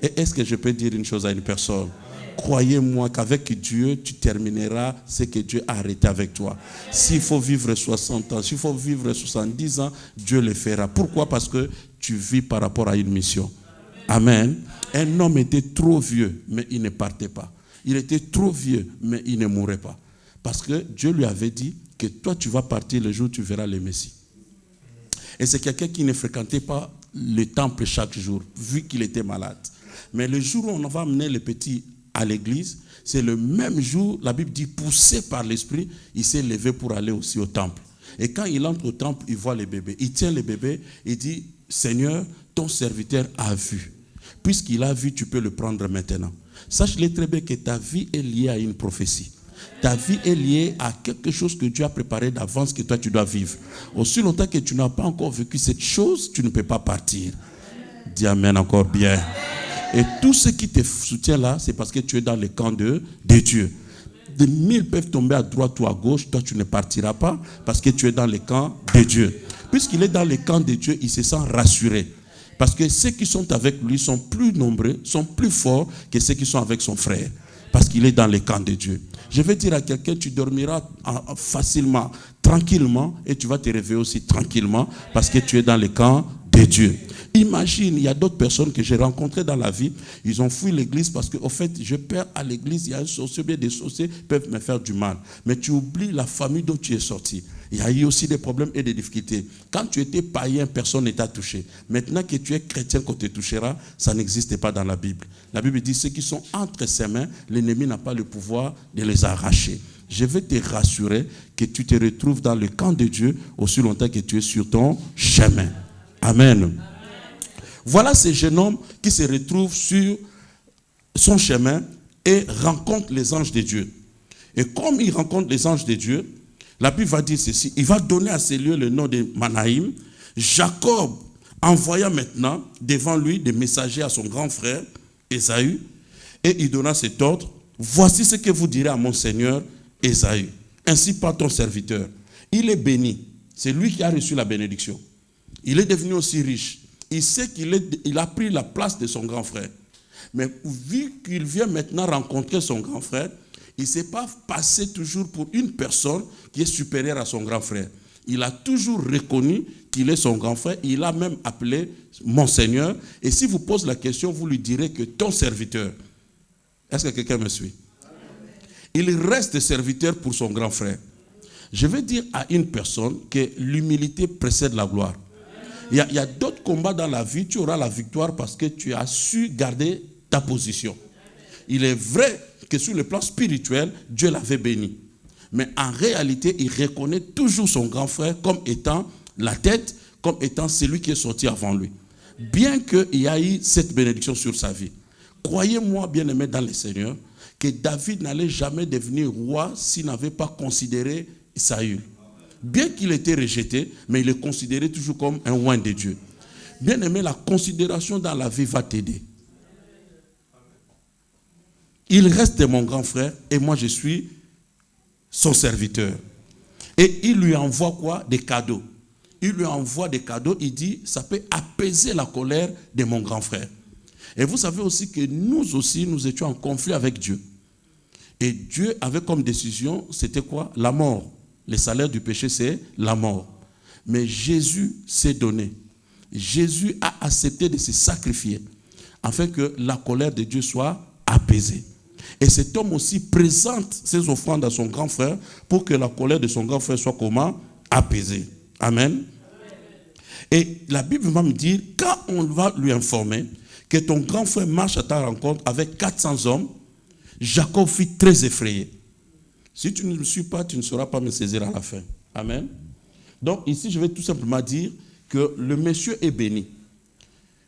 [SPEAKER 2] Et est-ce que je peux dire une chose à une personne? Croyez-moi qu'avec Dieu, tu termineras ce que Dieu a arrêté avec toi. S'il faut vivre 60 ans, s'il faut vivre 70 ans, Dieu le fera. Pourquoi? Parce que tu vis par rapport à une mission. Amen. Un homme était trop vieux, mais il ne partait pas. Il était trop vieux, mais il ne mourrait pas. Parce que Dieu lui avait dit que toi, tu vas partir le jour où tu verras le Messie. Et c'est quelqu'un qui ne fréquentait pas le temple chaque jour, vu qu'il était malade. Mais le jour où on va amener le petit à l'église, c'est le même jour, la Bible dit, poussé par l'esprit, il s'est levé pour aller aussi au temple. Et quand il entre au temple, il voit le bébé. Il tient le bébé et dit, Seigneur, ton serviteur a vu. Puisqu'il a vu, tu peux le prendre maintenant. Sache-le très bien que ta vie est liée à une prophétie. Ta vie est liée à quelque chose que Dieu a préparé d'avance que toi tu dois vivre. Aussi longtemps que tu n'as pas encore vécu cette chose, tu ne peux pas partir. Dis Amen encore bien. Et tout ce qui te soutient là, c'est parce que tu es dans le camp de Dieu. Des 1000 peuvent tomber à droite ou à gauche, toi tu ne partiras pas parce que tu es dans le camp de Dieu. Puisqu'il est dans le camp de Dieu, il se sent rassuré. Parce que ceux qui sont avec lui sont plus nombreux, sont plus forts que ceux qui sont avec son frère. Parce qu'il est dans le camp de Dieu. Je vais dire à quelqu'un, tu dormiras facilement, tranquillement, et tu vas te réveiller aussi tranquillement parce que tu es dans le camp de Dieu. Imagine, il y a d'autres personnes que j'ai rencontrées dans la vie, ils ont fui l'église parce qu'au fait, je pars à l'église, il y a un sorcier, bien des sorciers peuvent me faire du mal. Mais tu oublies la famille dont tu es sorti. Il y a eu aussi des problèmes et des difficultés. Quand tu étais païen, personne ne t'a touché. Maintenant que tu es chrétien, qu'on te touchera, ça n'existe pas dans la Bible. La Bible dit, ceux qui sont entre ses mains, l'ennemi n'a pas le pouvoir de les arracher. Je vais te rassurer que tu te retrouves dans le camp de Dieu aussi longtemps que tu es sur ton chemin. Amen. Voilà ce jeune homme qui se retrouve sur son chemin et rencontre les anges de Dieu. Et comme il rencontre les anges de Dieu, la Bible va dire ceci, il va donner à ces lieux le nom de Manaïm. Jacob envoya maintenant devant lui des messagers à son grand frère Ésaü, et il donna cet ordre, voici ce que vous direz à mon seigneur Ésaü. Ainsi par ton serviteur. Il est béni, c'est lui qui a reçu la bénédiction. Il est devenu aussi riche. Il sait qu'il a pris la place de son grand frère. Mais vu qu'il vient maintenant rencontrer son grand frère, il ne s'est pas passé toujours pour une personne qui est supérieure à son grand frère. Il a toujours reconnu qu'il est son grand frère. Il a même appelé mon Seigneur. Et si vous posez la question, vous lui direz que ton serviteur. Est-ce que quelqu'un me suit? Il reste serviteur pour son grand frère. Je vais dire à une personne que l'humilité précède la gloire. Il y a d'autres combats dans la vie, tu auras la victoire parce que tu as su garder ta position. Il est vrai que sur le plan spirituel, Dieu l'avait béni. Mais en réalité, il reconnaît toujours son grand frère comme étant la tête, comme étant celui qui est sorti avant lui. Bien qu'il y ait eu cette bénédiction sur sa vie. Croyez-moi, bien-aimé dans le Seigneur, que David n'allait jamais devenir roi s'il n'avait pas considéré Saül. Bien qu'il était rejeté, mais il est considéré toujours comme un oint de Dieu. Bien-aimé, la considération dans la vie va t'aider. Il reste mon grand frère et moi je suis son serviteur. Et il lui envoie quoi? Des cadeaux. Il lui envoie des cadeaux, il dit, ça peut apaiser la colère de mon grand frère. Et vous savez aussi que nous aussi, nous étions en conflit avec Dieu. Et Dieu avait comme décision, c'était quoi? La mort. Le salaire du péché, c'est la mort. Mais Jésus s'est donné. Jésus a accepté de se sacrifier afin que la colère de Dieu soit apaisée. Et cet homme aussi présente ses offrandes à son grand frère pour que la colère de son grand frère soit comment? Apaisée. Amen. Et la Bible va me dire, quand on va lui informer que ton grand frère marche à ta rencontre avec 400 hommes, Jacob fut très effrayé. Si tu ne me suis pas, tu ne sauras pas me saisir à la fin. Amen. Donc ici, je vais tout simplement dire que le monsieur est béni.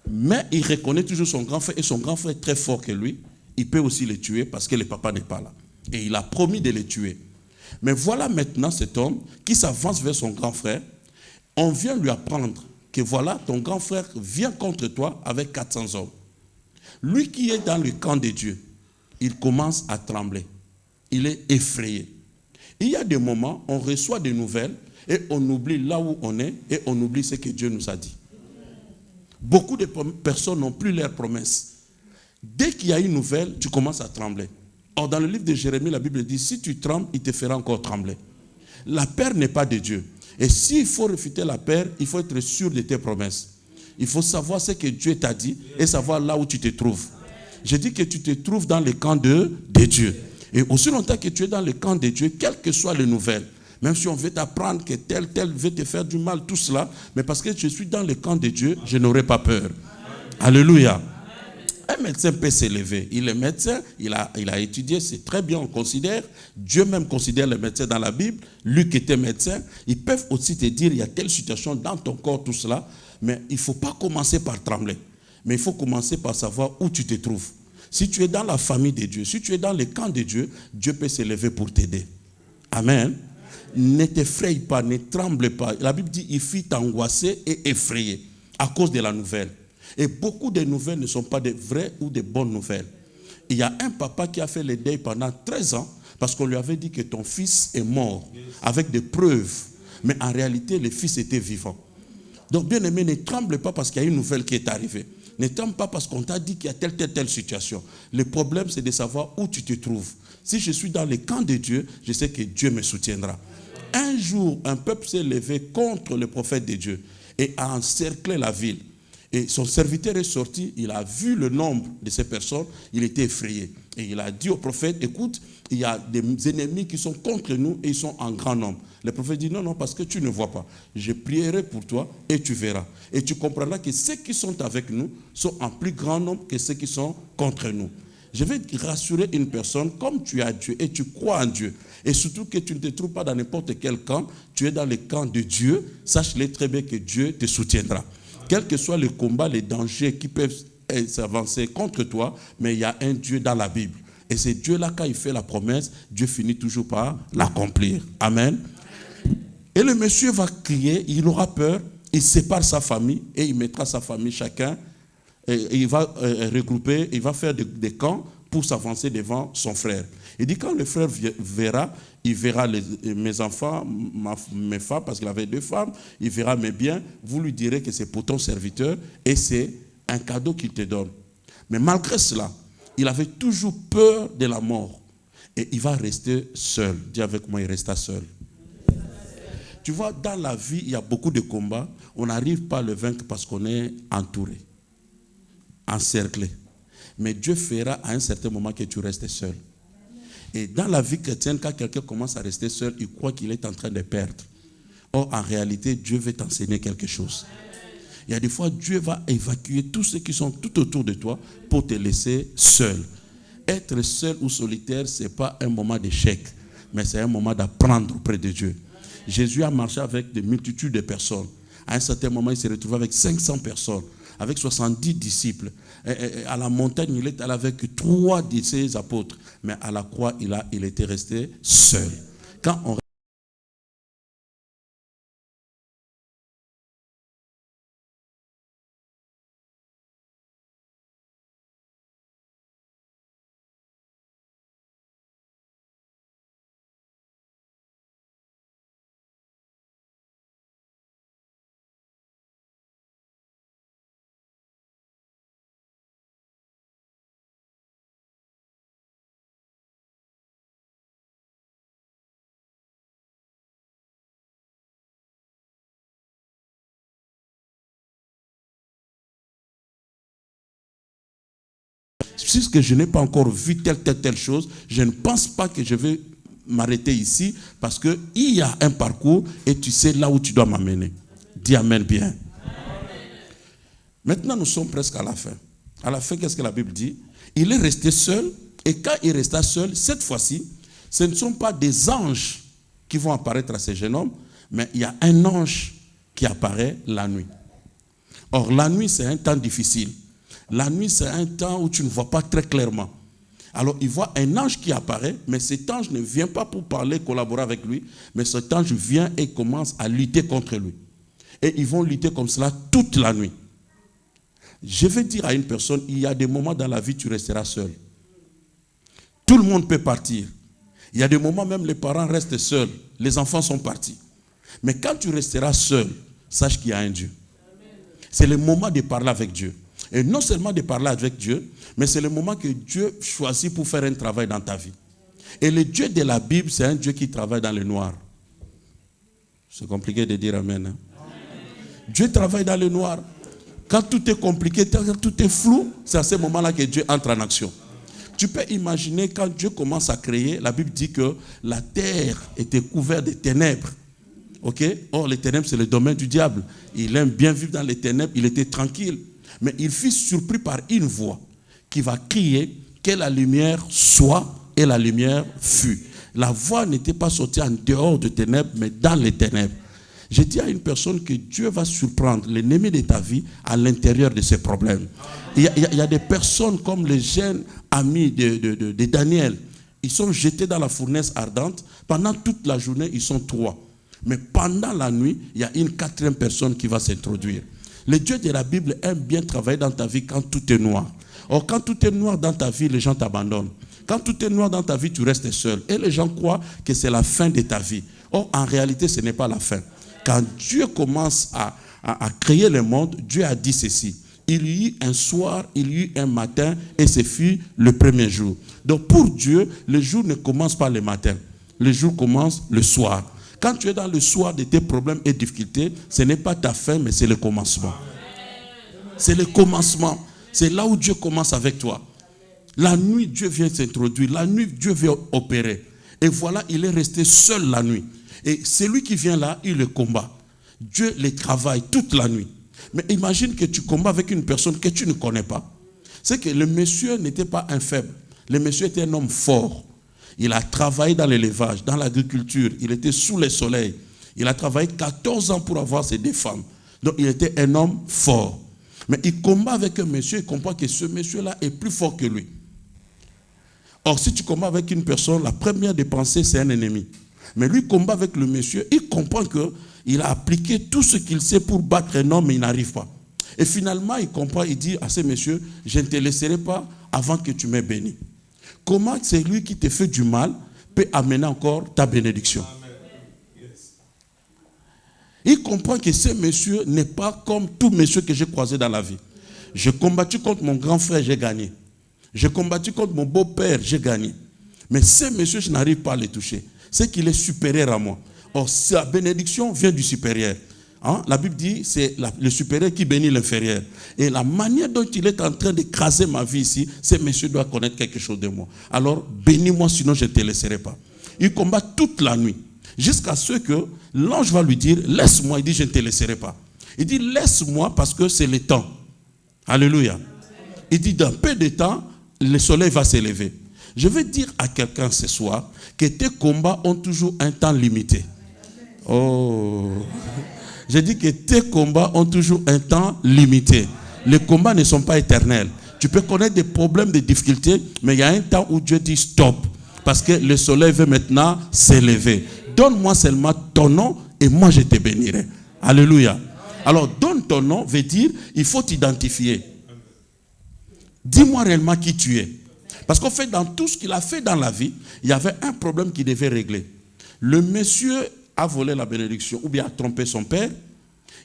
[SPEAKER 2] Mais il reconnaît toujours son grand frère et son grand frère est très fort que lui. Il peut aussi le tuer parce que le papa n'est pas là. Et il a promis de le tuer. Mais voilà maintenant cet homme qui s'avance vers son grand frère. On vient lui apprendre que voilà, ton grand frère vient contre toi avec 400 hommes. Lui qui est dans le camp de Dieu, il commence à trembler. Il est effrayé. Il y a des moments, on reçoit des nouvelles et on oublie là où on est et on oublie ce que Dieu nous a dit. Beaucoup de personnes n'ont plus leurs promesses. Dès qu'il y a une nouvelle, tu commences à trembler. Or, dans le livre de Jérémie, la Bible dit, si tu trembles, il te fera encore trembler. La peur n'est pas de Dieu. Et s'il faut refuter la peur, il faut être sûr de tes promesses. Il faut savoir ce que Dieu t'a dit et savoir là où tu te trouves. Je dis que tu te trouves dans le camp de Dieu. Et aussi longtemps que tu es dans le camp de Dieu, quelles que soient les nouvelles, même si on veut t'apprendre que tel veut te faire du mal, tout cela, mais parce que je suis dans le camp de Dieu, je n'aurai pas peur. Amen. Alléluia. Un médecin peut s'élever. Il est médecin, il a étudié, c'est très bien, on considère. Dieu même considère les médecins dans la Bible. Luc était médecin. Ils peuvent aussi te dire, il y a telle situation dans ton corps, tout cela. Mais il ne faut pas commencer par trembler. Mais il faut commencer par savoir où tu te trouves. Si tu es dans la famille de Dieu, si tu es dans le camp de Dieu, Dieu peut s'élever pour t'aider. Amen. Ne t'effraie pas, ne tremble pas. La Bible dit, il fit angoisser et effrayer à cause de la nouvelle. Et beaucoup de nouvelles ne sont pas de vraies ou de bonnes nouvelles. Il y a un papa qui a fait le deuil pendant 13 ans parce qu'on lui avait dit que ton fils est mort avec des preuves. Mais en réalité, le fils était vivant. Donc, bien aimé, ne tremble pas parce qu'il y a une nouvelle qui est arrivée. Ne tremble pas parce qu'on t'a dit qu'il y a telle situation. Le problème, c'est de savoir où tu te trouves. Si je suis dans le camp de Dieu, je sais que Dieu me soutiendra. Un jour, un peuple s'est levé contre le prophète de Dieu et a encerclé la ville. Et son serviteur est sorti, il a vu le nombre de ces personnes, il était effrayé. Et il a dit au prophète, écoute, il y a des ennemis qui sont contre nous et ils sont en grand nombre. Le prophète dit, non, parce que tu ne vois pas. Je prierai pour toi et tu verras. Et tu comprendras que ceux qui sont avec nous sont en plus grand nombre que ceux qui sont contre nous. Je vais rassurer une personne, comme tu as Dieu et tu crois en Dieu, et surtout que tu ne te trouves pas dans n'importe quel camp, tu es dans le camp de Dieu, sache-le très bien que Dieu te soutiendra. Quel que soit le combat, les dangers qui peuvent s'avancer contre toi, mais il y a un Dieu dans la Bible. Et c'est Dieu-là, quand il fait la promesse, Dieu finit toujours par l'accomplir. Amen. Et le monsieur va crier, il aura peur, il sépare sa famille et il mettra sa famille chacun. Et il va regrouper, il va faire des camps pour s'avancer devant son frère. Il dit, quand le frère verra, il verra mes enfants, mes femmes, parce qu'il avait 2 femmes, il verra mes biens, vous lui direz que c'est pour ton serviteur et c'est un cadeau qu'il te donne. Mais malgré cela, il avait toujours peur de la mort. Et il va rester seul. Dis avec moi, il resta seul. Tu vois, dans la vie, il y a beaucoup de combats. On n'arrive pas à le vaincre parce qu'on est entouré, encerclé. Mais Dieu fera à un certain moment que tu restes seul. Et dans la vie chrétienne, quand quelqu'un commence à rester seul, il croit qu'il est en train de perdre. Or, en réalité, Dieu veut t'enseigner quelque chose. Il y a des fois, Dieu va évacuer tous ceux qui sont tout autour de toi pour te laisser seul. Être seul ou solitaire, ce n'est pas un moment d'échec, mais c'est un moment d'apprendre auprès de Dieu. Jésus a marché avec des multitudes de personnes. À un certain moment, il s'est retrouvé avec 500 personnes, avec 70 disciples. Et à la montagne, il est allé avec 3 de ses apôtres. Mais à la croix, il était resté seul. Quand on puisque je n'ai pas encore vu telle chose, je ne pense pas que je vais m'arrêter ici parce qu'il y a un parcours et tu sais là où tu dois m'amener. Dis amen bien. Amen. Maintenant, nous sommes presque à la fin. À la fin, qu'est-ce que la Bible dit? Il est resté seul et quand il resta seul, cette fois-ci, ce ne sont pas des anges qui vont apparaître à ce jeune homme, mais il y a un ange qui apparaît la nuit. Or, la nuit, c'est un temps difficile. La nuit, c'est un temps où tu ne vois pas très clairement. Alors, il voit un ange qui apparaît, mais cet ange ne vient pas pour parler, collaborer avec lui, mais cet ange vient et commence à lutter contre lui. Et ils vont lutter comme cela toute la nuit. Je vais dire à une personne, il y a des moments dans la vie où tu resteras seul. Tout le monde peut partir. Il y a des moments même les parents restent seuls, les enfants sont partis. Mais quand tu resteras seul, sache qu'il y a un Dieu. C'est le moment de parler avec Dieu. Et non seulement de parler avec Dieu, mais c'est le moment que Dieu choisit pour faire un travail dans ta vie. Et le Dieu de la Bible, c'est un Dieu qui travaille dans le noir. C'est compliqué de dire amen. Hein? Dieu travaille dans le noir. Quand tout est compliqué, quand tout est flou, c'est à ce moment-là que Dieu entre en action. Tu peux imaginer quand Dieu commence à créer, la Bible dit que la terre était couverte de ténèbres. Ok? Or, les ténèbres, c'est le domaine du diable. Il aime bien vivre dans les ténèbres, il était tranquille. Mais il fut surpris par une voix qui va crier que la lumière soit, et la lumière fut. La voix n'était pas sortie en dehors des ténèbres, mais dans les ténèbres. J'ai dit à une personne que Dieu va surprendre l'ennemi de ta vie à l'intérieur de ses problèmes. Il y a des personnes comme les jeunes amis de Daniel. Ils sont jetés dans la fournaise ardente. Pendant toute la journée, ils sont 3. Mais pendant la nuit, il y a une 4e personne qui va s'introduire. Le Dieu de la Bible aime bien travailler dans ta vie quand tout est noir. Or, quand tout est noir dans ta vie, les gens t'abandonnent. Quand tout est noir dans ta vie, tu restes seul. Et les gens croient que c'est la fin de ta vie. Or, en réalité, ce n'est pas la fin. Quand Dieu commence à créer le monde, Dieu a dit ceci. Il y eut un soir, il y eut un matin, et ce fut le premier jour. Donc pour Dieu, le jour ne commence pas le matin. Le jour commence le soir. Quand tu es dans le soir de tes problèmes et difficultés, ce n'est pas ta fin, mais c'est le commencement. C'est le commencement. C'est là où Dieu commence avec toi. La nuit, Dieu vient s'introduire. La nuit, Dieu vient opérer. Et voilà, il est resté seul la nuit. Et celui qui vient là, il le combat. Dieu les travaille toute la nuit. Mais imagine que tu combats avec une personne que tu ne connais pas. C'est que le monsieur n'était pas un faible. Le monsieur était un homme fort. Il a travaillé dans l'élevage, dans l'agriculture. Il était sous le soleil. Il a travaillé 14 ans pour avoir ses 2 femmes. Donc il était un homme fort. Mais il combat avec un monsieur, il comprend que ce monsieur-là est plus fort que lui. Or, si tu combats avec une personne, la première des pensées, c'est un ennemi. Mais lui combat avec le monsieur, il comprend qu'il a appliqué tout ce qu'il sait pour battre un homme, mais il n'arrive pas. Et finalement, il comprend, il dit à ce monsieur, je ne te laisserai pas avant que tu m'aies béni. Comment c'est lui qui te fait du mal peut amener encore ta bénédiction? Il comprend que ce monsieur n'est pas comme tout monsieur que j'ai croisé dans la vie. J'ai combattu contre mon grand frère, j'ai gagné. J'ai combattu contre mon beau-père, j'ai gagné. Mais ce monsieur, je n'arrive pas à le toucher. C'est qu'il est supérieur à moi. Or, sa bénédiction vient du supérieur. Hein? La Bible dit, c'est le supérieur qui bénit l'inférieur. Et la manière dont il est en train d'écraser ma vie ici, ce monsieur doit connaître quelque chose de moi. Alors, bénis-moi, sinon je ne te laisserai pas. Il combat toute la nuit. Jusqu'à ce que l'ange va lui dire, laisse-moi. Il dit, je ne te laisserai pas. Il dit, laisse-moi parce que c'est le temps. Alléluia. Il dit, dans peu de temps, le soleil va s'élever. Je veux dire à quelqu'un ce soir que tes combats ont toujours un temps limité. Oh. Je dis que tes combats ont toujours un temps limité. Les combats ne sont pas éternels. Tu peux connaître des problèmes, des difficultés, mais il y a un temps où Dieu dit stop. Parce que le soleil veut maintenant s'élever. Donne-moi seulement ton nom et moi je te bénirai. Alléluia. Alors donne ton nom veut dire il faut t'identifier. Dis-moi réellement qui tu es. Parce qu'en fait, dans tout ce qu'il a fait dans la vie, il y avait un problème qu'il devait régler. Le monsieur a volé la bénédiction ou bien a trompé son père.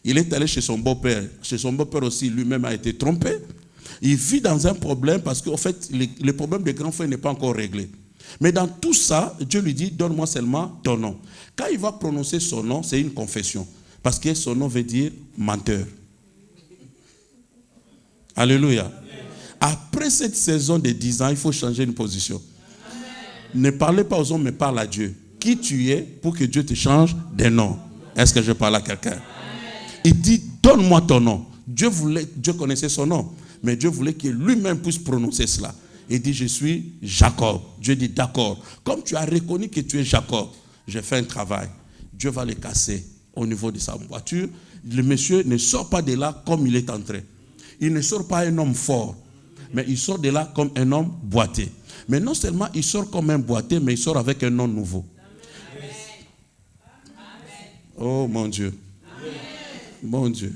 [SPEAKER 2] Il est allé chez son beau-père. Chez son beau-père aussi, lui-même a été trompé. Il vit dans un problème parce qu'en fait, le problème des grands frères n'est pas encore réglé. Mais dans tout ça, Dieu lui dit, donne-moi seulement ton nom. Quand il va prononcer son nom, c'est une confession. Parce que son nom veut dire menteur. Alléluia. Après cette saison de 10 ans, il faut changer une position. Ne parlez pas aux hommes, mais parle à Dieu. Qui tu es pour que Dieu te change de nom? Est-ce que je parle à quelqu'un? Il dit, donne-moi ton nom. Dieu connaissait son nom, mais Dieu voulait que lui-même puisse prononcer cela. Il dit, je suis Jacob. Dieu dit, d'accord. Comme tu as reconnu que tu es Jacob, je fais un travail. Dieu va le casser au niveau de sa voiture. Le monsieur ne sort pas de là comme il est entré. Il ne sort pas un homme fort, mais il sort de là comme un homme boité. Mais non seulement il sort comme un boité, mais il sort avec un nom nouveau. Oh mon Dieu. Mon Dieu.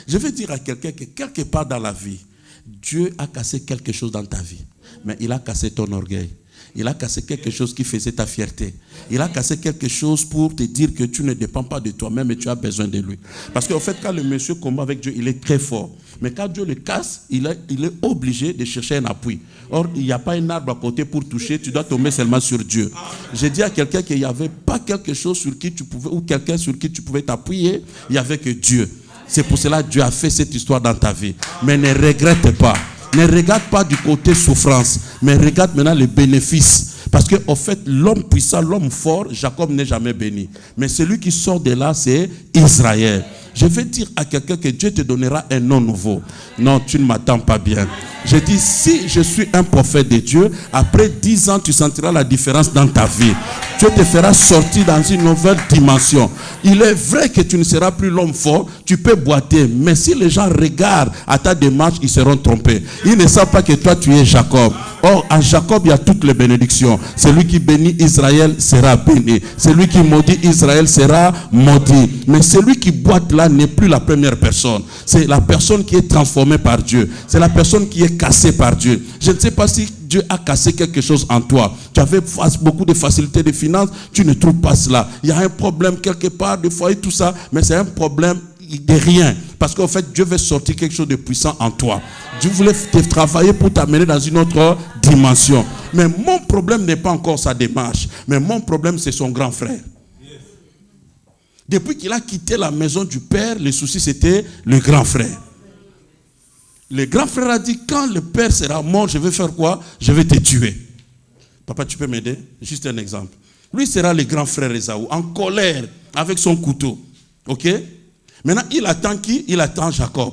[SPEAKER 2] Je veux dire à quelqu'un que quelque part dans la vie, Dieu a cassé quelque chose dans ta vie. Mais il a cassé ton orgueil. Il a cassé quelque chose qui faisait ta fierté. Il a cassé quelque chose pour te dire que tu ne dépends pas de toi-même et tu as besoin de lui. Parce qu'en fait, quand le monsieur combat avec Dieu, il est très fort. Mais quand Dieu le casse, il est obligé de chercher un appui. Or, il n'y a pas un arbre à côté pour toucher. Tu dois tomber seulement sur Dieu. J'ai dit à quelqu'un qu'il n'y avait pas quelque chose sur qui tu pouvais, ou quelqu'un sur qui tu pouvais t'appuyer. Il n'y avait que Dieu. C'est pour cela que Dieu a fait cette histoire dans ta vie. Mais ne regrette pas. Ne regarde pas du côté souffrance, mais regarde maintenant les bénéfices. Parce que, au fait, l'homme puissant, l'homme fort, Jacob n'est jamais béni. Mais celui qui sort de là, c'est Israël. Je vais dire à quelqu'un que Dieu te donnera un nom nouveau. Non, tu ne m'attends pas bien. Je dis, si je suis un prophète de Dieu, après 10 ans, tu sentiras la différence dans ta vie. Dieu te fera sortir dans une nouvelle dimension. Il est vrai que tu ne seras plus l'homme fort, tu peux boiter. Mais si les gens regardent à ta démarche, ils seront trompés. Ils ne savent pas que toi, tu es Jacob. Or, à Jacob, il y a toutes les bénédictions. Celui qui bénit Israël sera béni. Celui qui maudit Israël sera maudit. Mais celui qui boite là n'est plus la première personne. C'est la personne qui est transformée par Dieu. C'est la personne qui est cassée par Dieu. Je ne sais pas si Dieu a cassé quelque chose en toi. Tu avais beaucoup de facilité de finances, tu ne trouves pas cela. Il y a un problème quelque part, de foyer, tout ça, mais c'est un problème de rien. Parce qu'en fait, Dieu veut sortir quelque chose de puissant en toi. Dieu voulait te travailler pour t'amener dans une autre dimension. Mais mon problème n'est pas encore sa démarche. Mais mon problème, c'est son grand frère. Depuis qu'il a quitté la maison du père, le souci, c'était le grand frère. Le grand frère a dit, quand le père sera mort, je vais faire quoi? Je vais te tuer. Papa, tu peux m'aider? Juste un exemple. Lui sera le grand frère Ésaü, en colère, avec son couteau. Ok? Maintenant, il attend qui? Il attend Jacob.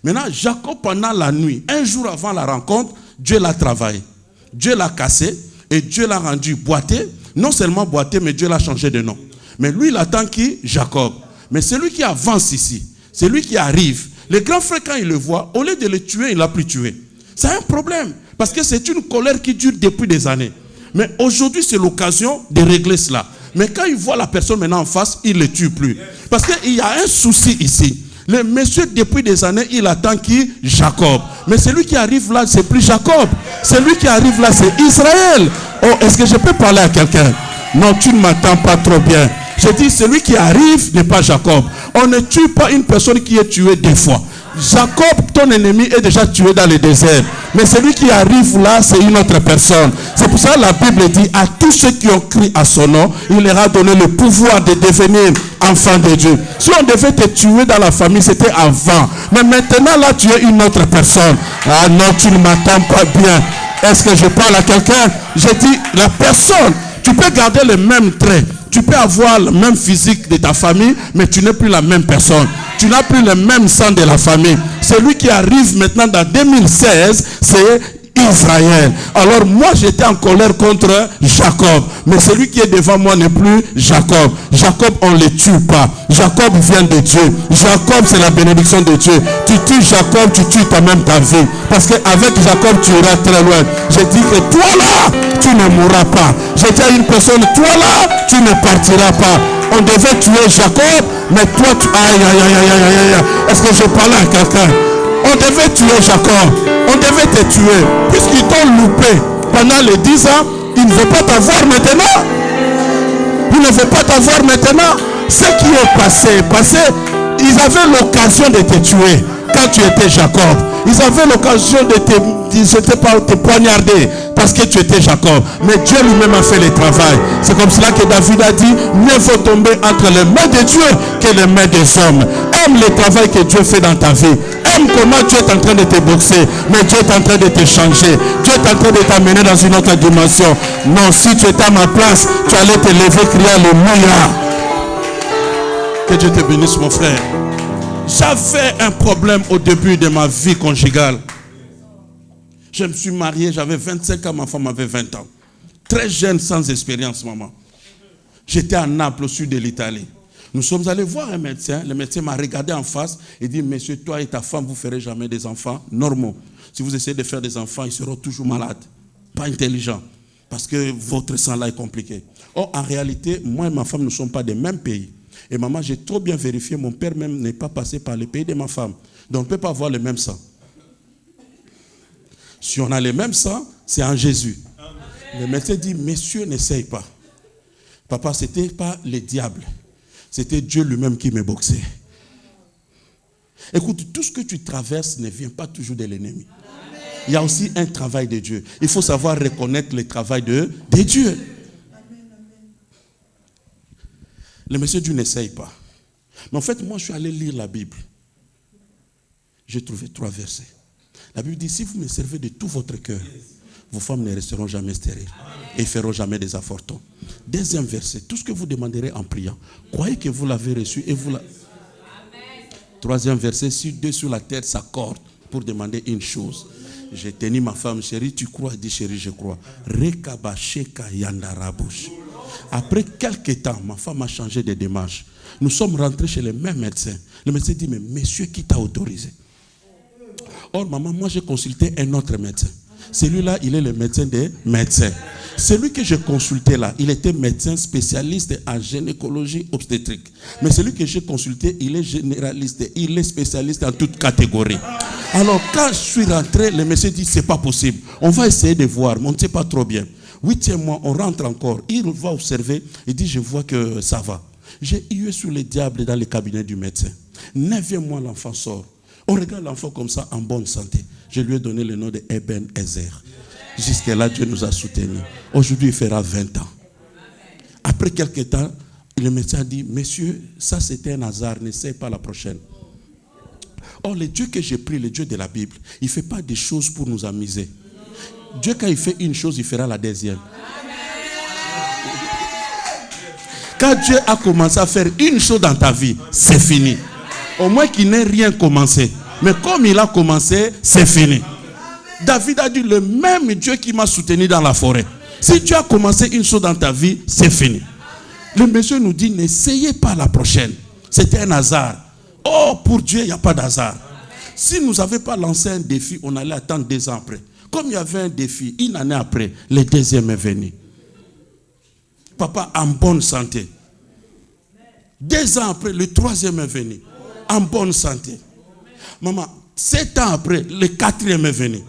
[SPEAKER 2] Maintenant, Jacob, pendant la nuit, un jour avant la rencontre, Dieu l'a travaillé. Dieu l'a cassé et Dieu l'a rendu boité. Non seulement boité, mais Dieu l'a changé de nom. Mais lui, il attend qui? Jacob. Mais celui qui avance ici, celui qui arrive, le grand frère, quand il le voit, au lieu de le tuer, il l'a plus tué. C'est un problème. Parce que c'est une colère qui dure depuis des années. Mais aujourd'hui, c'est l'occasion de régler cela. Mais quand il voit la personne maintenant en face, il ne le tue plus. Parce qu'il y a un souci ici. Le monsieur, depuis des années, il attend qui? Jacob. Mais celui qui arrive là, c'est plus Jacob. Celui qui arrive là, c'est Israël. Oh, est-ce que je peux parler à quelqu'un? Non, tu ne m'attends pas trop bien. Je dis, celui qui arrive n'est pas Jacob. On ne tue pas une personne qui est tuée deux fois. Jacob, ton ennemi, est déjà tué dans le désert. Mais celui qui arrive là, c'est une autre personne. C'est pour ça que la Bible dit, à tous ceux qui ont crié à son nom, il leur a donné le pouvoir de devenir enfants de Dieu. Si on devait te tuer dans la famille, c'était avant. Mais maintenant, là, tu es une autre personne. Ah non, tu ne m'attends pas bien. Est-ce que je parle à quelqu'un? J'ai dit, la personne, tu peux garder le même trait. Tu peux avoir le même physique de ta famille, mais tu n'es plus la même personne. Tu n'as plus le même sang de la famille. Celui qui arrive maintenant dans 2016, c'est Israël. Alors moi, j'étais en colère contre Jacob. Mais celui qui est devant moi n'est plus Jacob. Jacob, on ne le tue pas. Jacob vient de Dieu. Jacob, c'est la bénédiction de Dieu. Tu tues Jacob, tu tues toi-même ta vie. Parce qu'avec Jacob, tu iras très loin. Je dis que toi là, tu ne mourras pas. Je dis à une personne, toi là, tu ne partiras pas. On devait tuer Jacob, mais toi, tu... Aïe, aïe, aïe, aïe, aïe, aïe. Est-ce que je parle à quelqu'un? On devait tuer Jacob. On devait te tuer. Puisqu'ils t'ont loupé pendant les 10 ans, ils ne veulent pas t'avoir maintenant. Ils ne veulent pas t'avoir maintenant. Ce qui est passé, ils avaient l'occasion de te tuer quand tu étais Jacob. Ils avaient l'occasion de te poignarder parce que tu étais Jacob. Mais Dieu lui-même a fait le travail. C'est comme cela que David a dit, mieux vaut tomber entre les mains de Dieu que les mains des hommes. Aime le travail que Dieu fait dans ta vie. Aime comment Dieu est en train de te boxer. Mais Dieu est en train de te changer. Dieu est en train de t'amener dans une autre dimension. Non, si tu étais à ma place, tu allais te lever, crier Alléluia. Que Dieu te bénisse, mon frère. J'avais un problème au début de ma vie conjugale. Je me suis marié, j'avais 25 ans, ma femme avait 20 ans. Très jeune, sans expérience, maman. J'étais à Naples, au sud de l'Italie. Nous sommes allés voir un médecin. Le médecin m'a regardé en face et dit, monsieur, toi et ta femme, vous ne ferez jamais des enfants normaux. Si vous essayez de faire des enfants, ils seront toujours malades, pas intelligents, parce que votre sang là est compliqué. Or, en réalité, moi et ma femme ne sommes pas des mêmes pays. Et maman, j'ai trop bien vérifié, mon père même n'est pas passé par le pays de ma femme. Donc on ne peut pas avoir le même sang. Si on a le même sang, c'est en Jésus. Amen. Le médecin dit, messieurs, n'essaye pas. Papa, ce n'était pas le diable. C'était Dieu lui-même qui me boxait. Écoute, tout ce que tu traverses ne vient pas toujours de l'ennemi. Il y a aussi un travail de Dieu. Il faut savoir reconnaître le travail de Dieu. Le monsieur Dieu n'essaye pas. Mais en fait, moi, je suis allé lire la Bible. J'ai trouvé 3 versets. La Bible dit, si vous me servez de tout votre cœur, vos femmes ne resteront jamais stériles et ne feront jamais des avortons. Deuxième verset, tout ce que vous demanderez en priant, croyez que vous l'avez reçu et vous l'avez. Troisième verset, si deux sur la terre s'accordent pour demander une chose. J'ai tenu ma femme, chérie, tu crois? Elle dit, chérie, je crois. Rekabasheka yandarabush. Après quelques temps, ma femme a changé de démarche. Nous sommes rentrés chez le même médecin. Le médecin dit, mais monsieur, qui t'a autorisé? Or, maman, moi j'ai consulté un autre médecin. Celui-là, il est le médecin des médecins. Celui que j'ai consulté là, il était médecin spécialiste en gynécologie obstétrique. Mais celui que j'ai consulté, il est généraliste. Il est spécialiste en toute catégorie. Alors, quand je suis rentré, le monsieur dit, c'est pas possible. On va essayer de voir, mais on ne sait pas trop bien. 8e mois, on rentre encore. Il va observer. Il dit, je vois que ça va. J'ai eu sur le diable dans le cabinet du médecin. 9e mois, l'enfant sort. On regarde l'enfant comme ça, en bonne santé. Je lui ai donné le nom de Eben Ezer. Jusque-là, Dieu nous a soutenus. Aujourd'hui, il fera 20 ans. Après quelques temps, le médecin a dit, monsieur, ça c'était un hasard, n'essaie pas la prochaine. Or, le Dieu que j'ai pris, le Dieu de la Bible, il ne fait pas des choses pour nous amuser. Dieu, quand il fait une chose, il fera la deuxième. Quand Dieu a commencé à faire une chose dans ta vie, c'est fini. Au moins qu'il n'ait rien commencé. Mais comme il a commencé, c'est fini. David a dit, le même Dieu qui m'a soutenu dans la forêt. Si Dieu a commencé une chose dans ta vie, c'est fini. Le monsieur nous dit, n'essayez pas la prochaine. C'était un hasard. Oh, pour Dieu, il n'y a pas d'hasard. Si nous n'avions pas lancé un défi, on allait attendre 2 ans après. Comme il y avait un défi, une année après, le deuxième est venu. Papa en bonne santé. 2 ans après, le 3e est venu. En bonne santé. Maman, 7 ans après, le 4e est venu.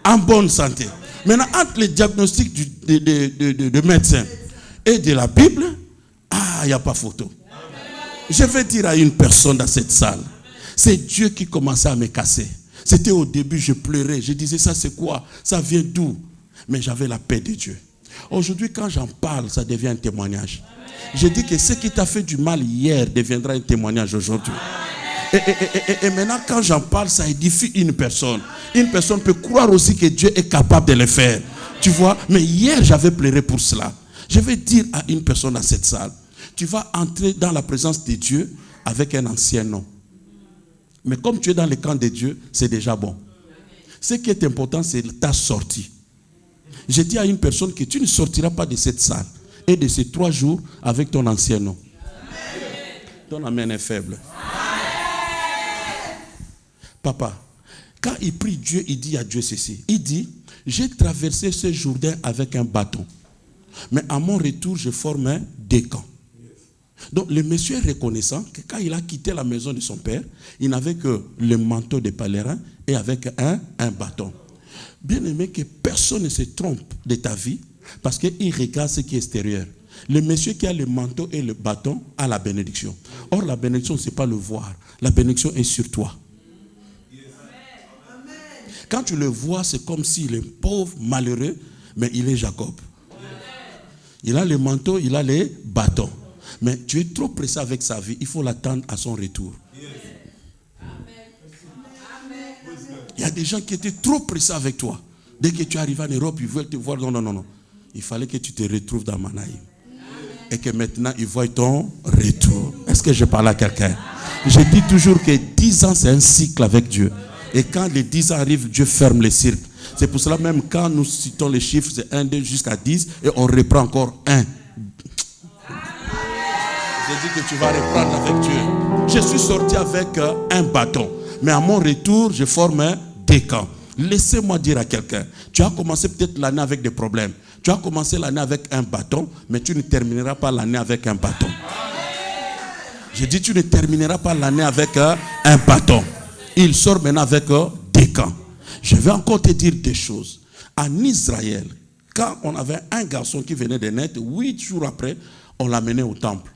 [SPEAKER 2] En bonne santé. Maintenant, entre le diagnostic de médecin et de la Bible, il n'y a pas photo. Je vais dire à une personne dans cette salle, c'est Dieu qui commençait à me casser. C'était au début, je pleurais. Je disais, ça c'est quoi? Ça vient d'où? Mais j'avais la paix de Dieu. Aujourd'hui, quand j'en parle, ça devient un témoignage. Je dis que ce qui t'a fait du mal hier deviendra un témoignage aujourd'hui. Et maintenant, quand j'en parle, ça édifie une personne. Une personne peut croire aussi que Dieu est capable de le faire. Tu vois? Mais hier, j'avais pleuré pour cela. Je vais dire à une personne dans cette salle, tu vas entrer dans la présence de Dieu avec un ancien nom. Mais comme tu es dans le camp de Dieu, c'est déjà bon. Ce qui est important, c'est ta sortie. J'ai dit à une personne que tu ne sortiras pas de cette salle et de ces 3 jours avec ton ancien nom. Ton amen est faible. Papa, quand il prie Dieu, il dit à Dieu ceci. Il dit, j'ai traversé ce Jourdain avec un bâton. Mais à mon retour, je forme un décan. Donc le monsieur est reconnaissant que quand il a quitté la maison de son père, il n'avait que le manteau de pèlerin et avec un bâton. Bien aimé, que personne ne se trompe de ta vie parce qu'il regarde ce qui est extérieur. Le monsieur qui a le manteau et le bâton a la bénédiction. Or la bénédiction, ce n'est pas le voir. La bénédiction est sur toi. Quand tu le vois, c'est comme s'il est pauvre, malheureux, mais il est Jacob. Il a le manteau, il a les bâtons. Mais tu es trop pressé avec sa vie, il faut l'attendre à son retour. Il y a des gens qui étaient trop pressés avec toi. Dès que tu arrives en Europe, ils veulent te voir. Non. Il fallait que tu te retrouves dans Manaïm. Et que maintenant, ils voient ton retour. Est-ce que je parle à quelqu'un? Je dis toujours que 10 ans, c'est un cycle avec Dieu. Et quand les 10 ans arrivent, Dieu ferme les cycles. C'est pour cela même quand nous citons les chiffres, c'est 1, 2 jusqu'à 10 et on reprend encore 1. J'ai dit que tu vas reprendre avec Dieu. Je suis sorti avec un bâton. Mais à mon retour, je forme un décan. Laissez-moi dire à quelqu'un, tu as commencé peut-être l'année avec des problèmes. Tu as commencé l'année avec un bâton, mais tu ne termineras pas l'année avec un bâton. J'ai dit, tu ne termineras pas l'année avec un bâton. Il sort maintenant avec des camps. Je vais encore te dire des choses. En Israël, quand on avait un garçon qui venait de naître, 8 jours après, on l'amenait au temple.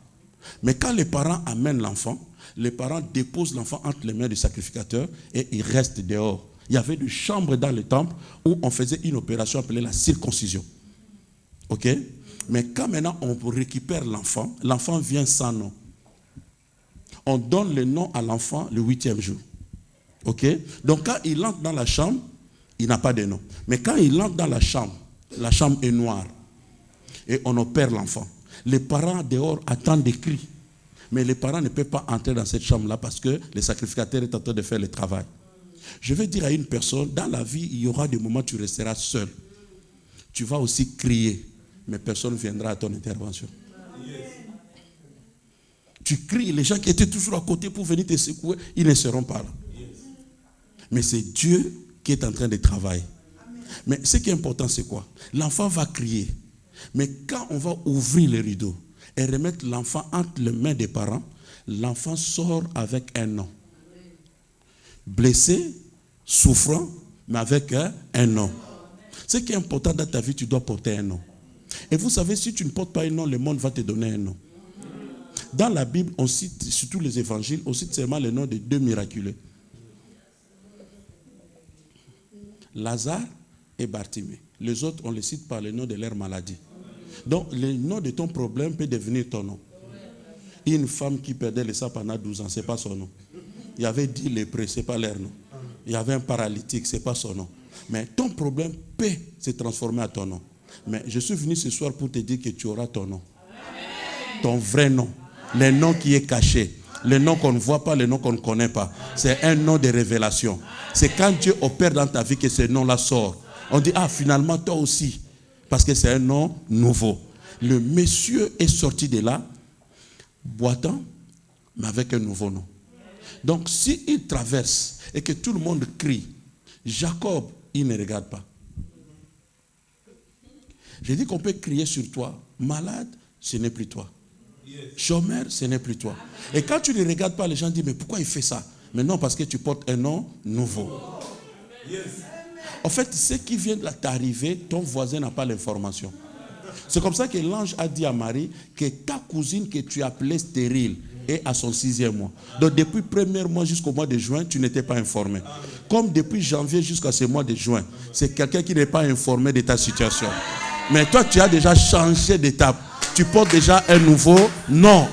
[SPEAKER 2] Mais quand les parents amènent l'enfant, les parents déposent l'enfant entre les mains du sacrificateur et il reste dehors. Il y avait des chambres dans le temple où on faisait une opération appelée la circoncision. Ok? Mais quand maintenant on récupère l'enfant, l'enfant vient sans nom. on donne le nom à l'enfant le 8e jour. Ok? Donc quand il entre dans la chambre, il n'a pas de nom. Mais quand il entre dans la chambre est noire. Et on opère l'enfant. Les parents dehors attendent des cris. Mais les parents ne peuvent pas entrer dans cette chambre-là parce que le sacrificateur est en train de faire le travail. Je vais dire à une personne, dans la vie, il y aura des moments où tu resteras seul. Tu vas aussi crier, mais personne ne viendra à ton intervention. Tu cries, les gens qui étaient toujours à côté pour venir te secouer, ils ne seront pas là. Mais c'est Dieu qui est en train de travailler. Mais ce qui est important, c'est quoi? L'enfant va crier. Mais quand on va ouvrir les rideaux et remettre l'enfant entre les mains des parents, l'enfant sort avec un nom. Blessé, souffrant, mais avec un nom. Ce qui est important dans ta vie, tu dois porter un nom. Et vous savez, si tu ne portes pas un nom, le monde va te donner un nom. Dans la Bible, on cite, surtout les évangiles, on cite seulement le nom de 2 miraculeux. Lazare et Bartimée. Les autres, on les cite par le nom de leur maladie. Donc, le nom de ton problème peut devenir ton nom. Une femme qui perdait le sang pendant 12 ans, ce n'est pas son nom. Il y avait 10 lépreux, ce n'est pas leur nom. Il y avait un paralytique, ce n'est pas son nom. Mais ton problème peut se transformer à ton nom. Mais je suis venu ce soir pour te dire que tu auras ton nom. Ton vrai nom. Le nom qui est caché. Le nom qu'on ne voit pas, le nom qu'on ne connaît pas. C'est un nom de révélation. C'est quand Dieu opère dans ta vie que ce nom-là sort. On dit, ah, finalement, toi aussi. Parce que c'est un nom nouveau. Le monsieur est sorti de là, boitant, mais avec un nouveau nom. Donc, s'il traverse et que tout le monde crie, Jacob, il ne regarde pas. J'ai dit qu'on peut crier sur toi. Malade, ce n'est plus toi. Chômeur, ce n'est plus toi. Et quand tu ne regardes pas, les gens disent, mais pourquoi il fait ça? Mais non, parce que tu portes un nom nouveau. En fait, ce qui vient de t'arriver, ton voisin n'a pas l'information. C'est comme ça que l'ange a dit à Marie que ta cousine que tu appelais stérile est à son 6e mois. Donc depuis le 1er mois jusqu'au mois de juin, tu n'étais pas informé. Comme depuis janvier jusqu'à ce mois de juin, c'est quelqu'un qui n'est pas informé de ta situation. Mais toi, tu as déjà changé d'étape. Tu portes déjà un nouveau nom.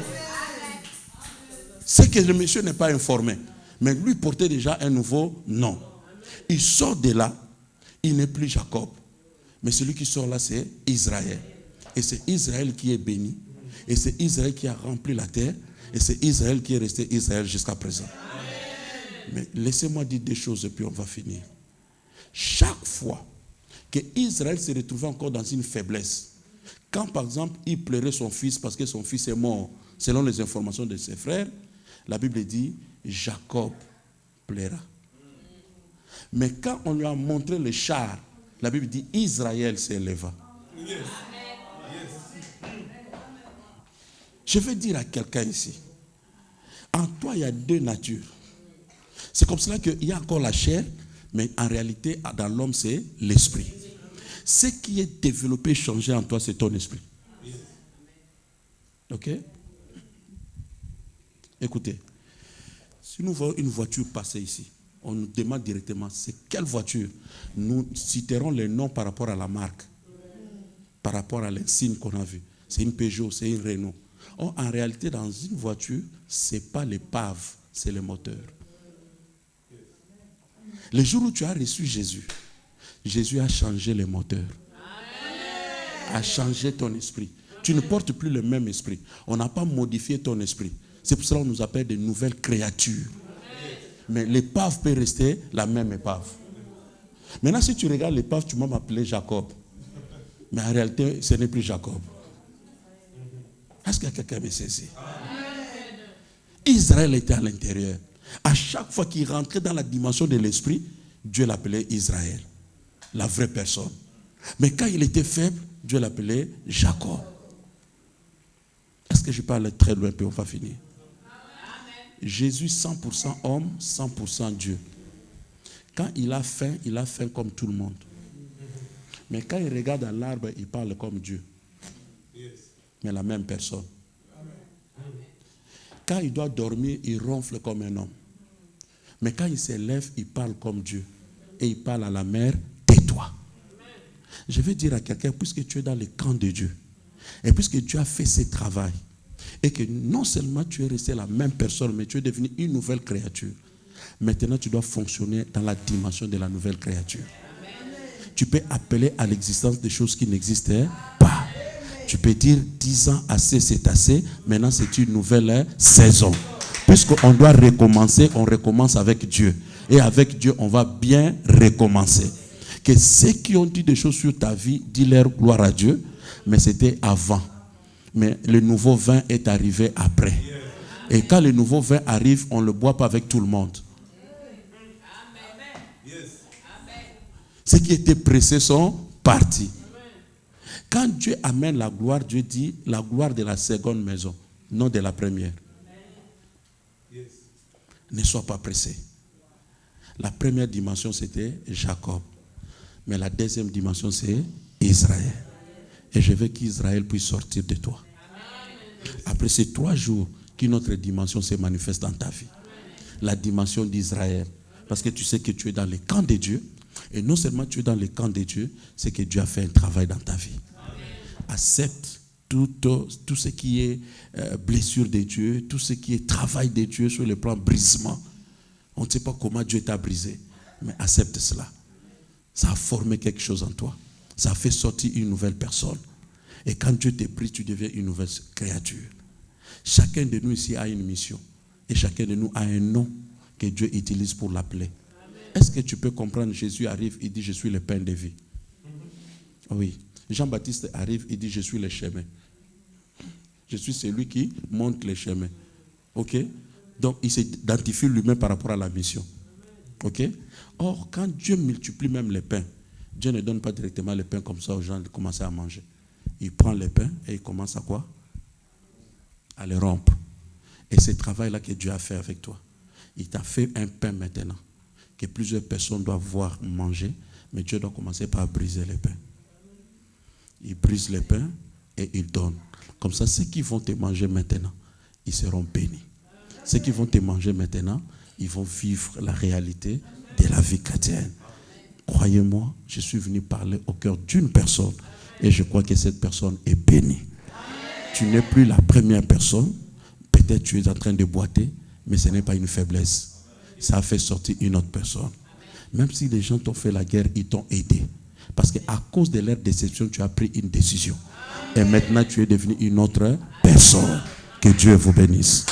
[SPEAKER 2] C'est que le monsieur n'est pas informé. Mais lui portait déjà un nouveau nom. Il sort de là, il n'est plus Jacob. Mais celui qui sort là, c'est Israël. Et c'est Israël qui est béni. Et c'est Israël qui a rempli la terre. Et c'est Israël qui est resté Israël jusqu'à présent. Mais laissez-moi dire des choses et puis on va finir. Chaque fois que Israël se retrouvait encore dans une faiblesse, quand par exemple il pleurait son fils parce que son fils est mort, selon les informations de ses frères, la Bible dit Jacob pleura. Mais quand on lui a montré le char, la Bible dit Israël s'éleva. Je vais dire à quelqu'un ici, en toi il y a 2 natures. C'est comme cela qu'il y a encore la chair, mais en réalité dans l'homme c'est l'esprit. Ce qui est développé, changé en toi, c'est ton esprit. Ok? Écoutez, si nous voyons une voiture passer ici, on nous demande directement c'est quelle voiture. Nous citerons les noms par rapport à la marque, par rapport à l'insigne qu'on a vu. C'est une Peugeot, c'est une Renault. Or, en réalité, dans une voiture, ce n'est pas l'épave, c'est le moteur. Le jour où tu as reçu Jésus, Jésus a changé le moteur, a changé ton esprit. Tu ne portes plus le même esprit. On n'a pas modifié ton esprit. C'est pour cela qu'on nous appelle de nouvelles créatures. Mais l'épave peut rester la même épave. Maintenant, si tu regardes l'épave, tu m'as appelé Jacob. Mais en réalité, ce n'est plus Jacob. Est-ce que quelqu'un me saisit? Israël était à l'intérieur. À chaque fois qu'il rentrait dans la dimension de l'esprit, Dieu l'appelait Israël. La vraie personne. Mais quand il était faible, Dieu l'appelait Jacob. Est-ce que je parle très loin, puis on va finir? Jésus 100% homme, 100% Dieu. Quand il a faim comme tout le monde. Mais quand il regarde à l'arbre, il parle comme Dieu. Mais la même personne. Quand il doit dormir, il ronfle comme un homme. Mais quand il s'élève, il parle comme Dieu. Et il parle à la mer, tais-toi. Je vais dire à quelqu'un, puisque tu es dans le camp de Dieu, et puisque Dieu a fait ce travail, et que non seulement tu es resté la même personne, mais tu es devenu une nouvelle créature. Maintenant, tu dois fonctionner dans la dimension de la nouvelle créature. Tu peux appeler à l'existence des choses qui n'existaient pas. Tu peux dire 10 ans assez, c'est assez. Maintenant, c'est une nouvelle saison. Puisqu'on doit recommencer, on recommence avec Dieu. Et avec Dieu, on va bien recommencer. Que ceux qui ont dit des choses sur ta vie, dis-leur gloire à Dieu. Mais c'était avant. Mais le nouveau vin est arrivé après. Et quand le nouveau vin arrive, on ne le boit pas avec tout le monde. Ceux qui étaient pressés sont partis. Quand Dieu amène la gloire, Dieu dit la gloire de la seconde maison, non de la première. Ne sois pas pressé. La première dimension, c'était Jacob. Mais la deuxième dimension, c'est Israël. Et je veux qu'Israël puisse sortir de toi. Après ces 3 jours, qu'une autre dimension se manifeste dans ta vie. La dimension d'Israël. Parce que tu sais que tu es dans le camp de Dieu. Et non seulement tu es dans le camp de Dieu, c'est que Dieu a fait un travail dans ta vie. Accepte tout ce qui est blessure de Dieu, tout ce qui est travail de Dieu sur le plan brisement. On ne sait pas comment Dieu t'a brisé, mais accepte cela. Ça a formé quelque chose en toi. Ça a fait sortir une nouvelle personne. Et quand Dieu te brise, tu deviens une nouvelle créature. Chacun de nous ici a une mission. Et chacun de nous a un nom que Dieu utilise pour l'appeler. Est-ce que tu peux comprendre? Jésus arrive, il dit, je suis le pain de vie. Oui. Jean-Baptiste arrive, il dit, je suis le chemin. Je suis celui qui montre le chemin. Ok? Donc, il s'identifie lui-même par rapport à la mission. Ok? Or, quand Dieu multiplie même les pains, Dieu ne donne pas directement les pains comme ça aux gens de commencer à manger. Il prend les pains et il commence à quoi? À les rompre. Et c'est ce travail-là que Dieu a fait avec toi. Il t'a fait un pain maintenant que plusieurs personnes doivent voir manger, mais Dieu doit commencer par briser les pains. Il brise les pains et il donne. Comme ça, ceux qui vont te manger maintenant, ils seront bénis. Ceux qui vont te manger maintenant, ils vont vivre la réalité de la vie chrétienne. Croyez-moi, je suis venu parler au cœur d'une personne et je crois que cette personne est bénie. Tu n'es plus la première personne. Peut-être tu es en train de boiter, mais ce n'est pas une faiblesse. Ça a fait sortir une autre personne. Même si les gens t'ont fait la guerre, ils t'ont aidé. Parce qu'à cause de leur déception, tu as pris une décision. Et maintenant, tu es devenu une autre personne. Que Dieu vous bénisse.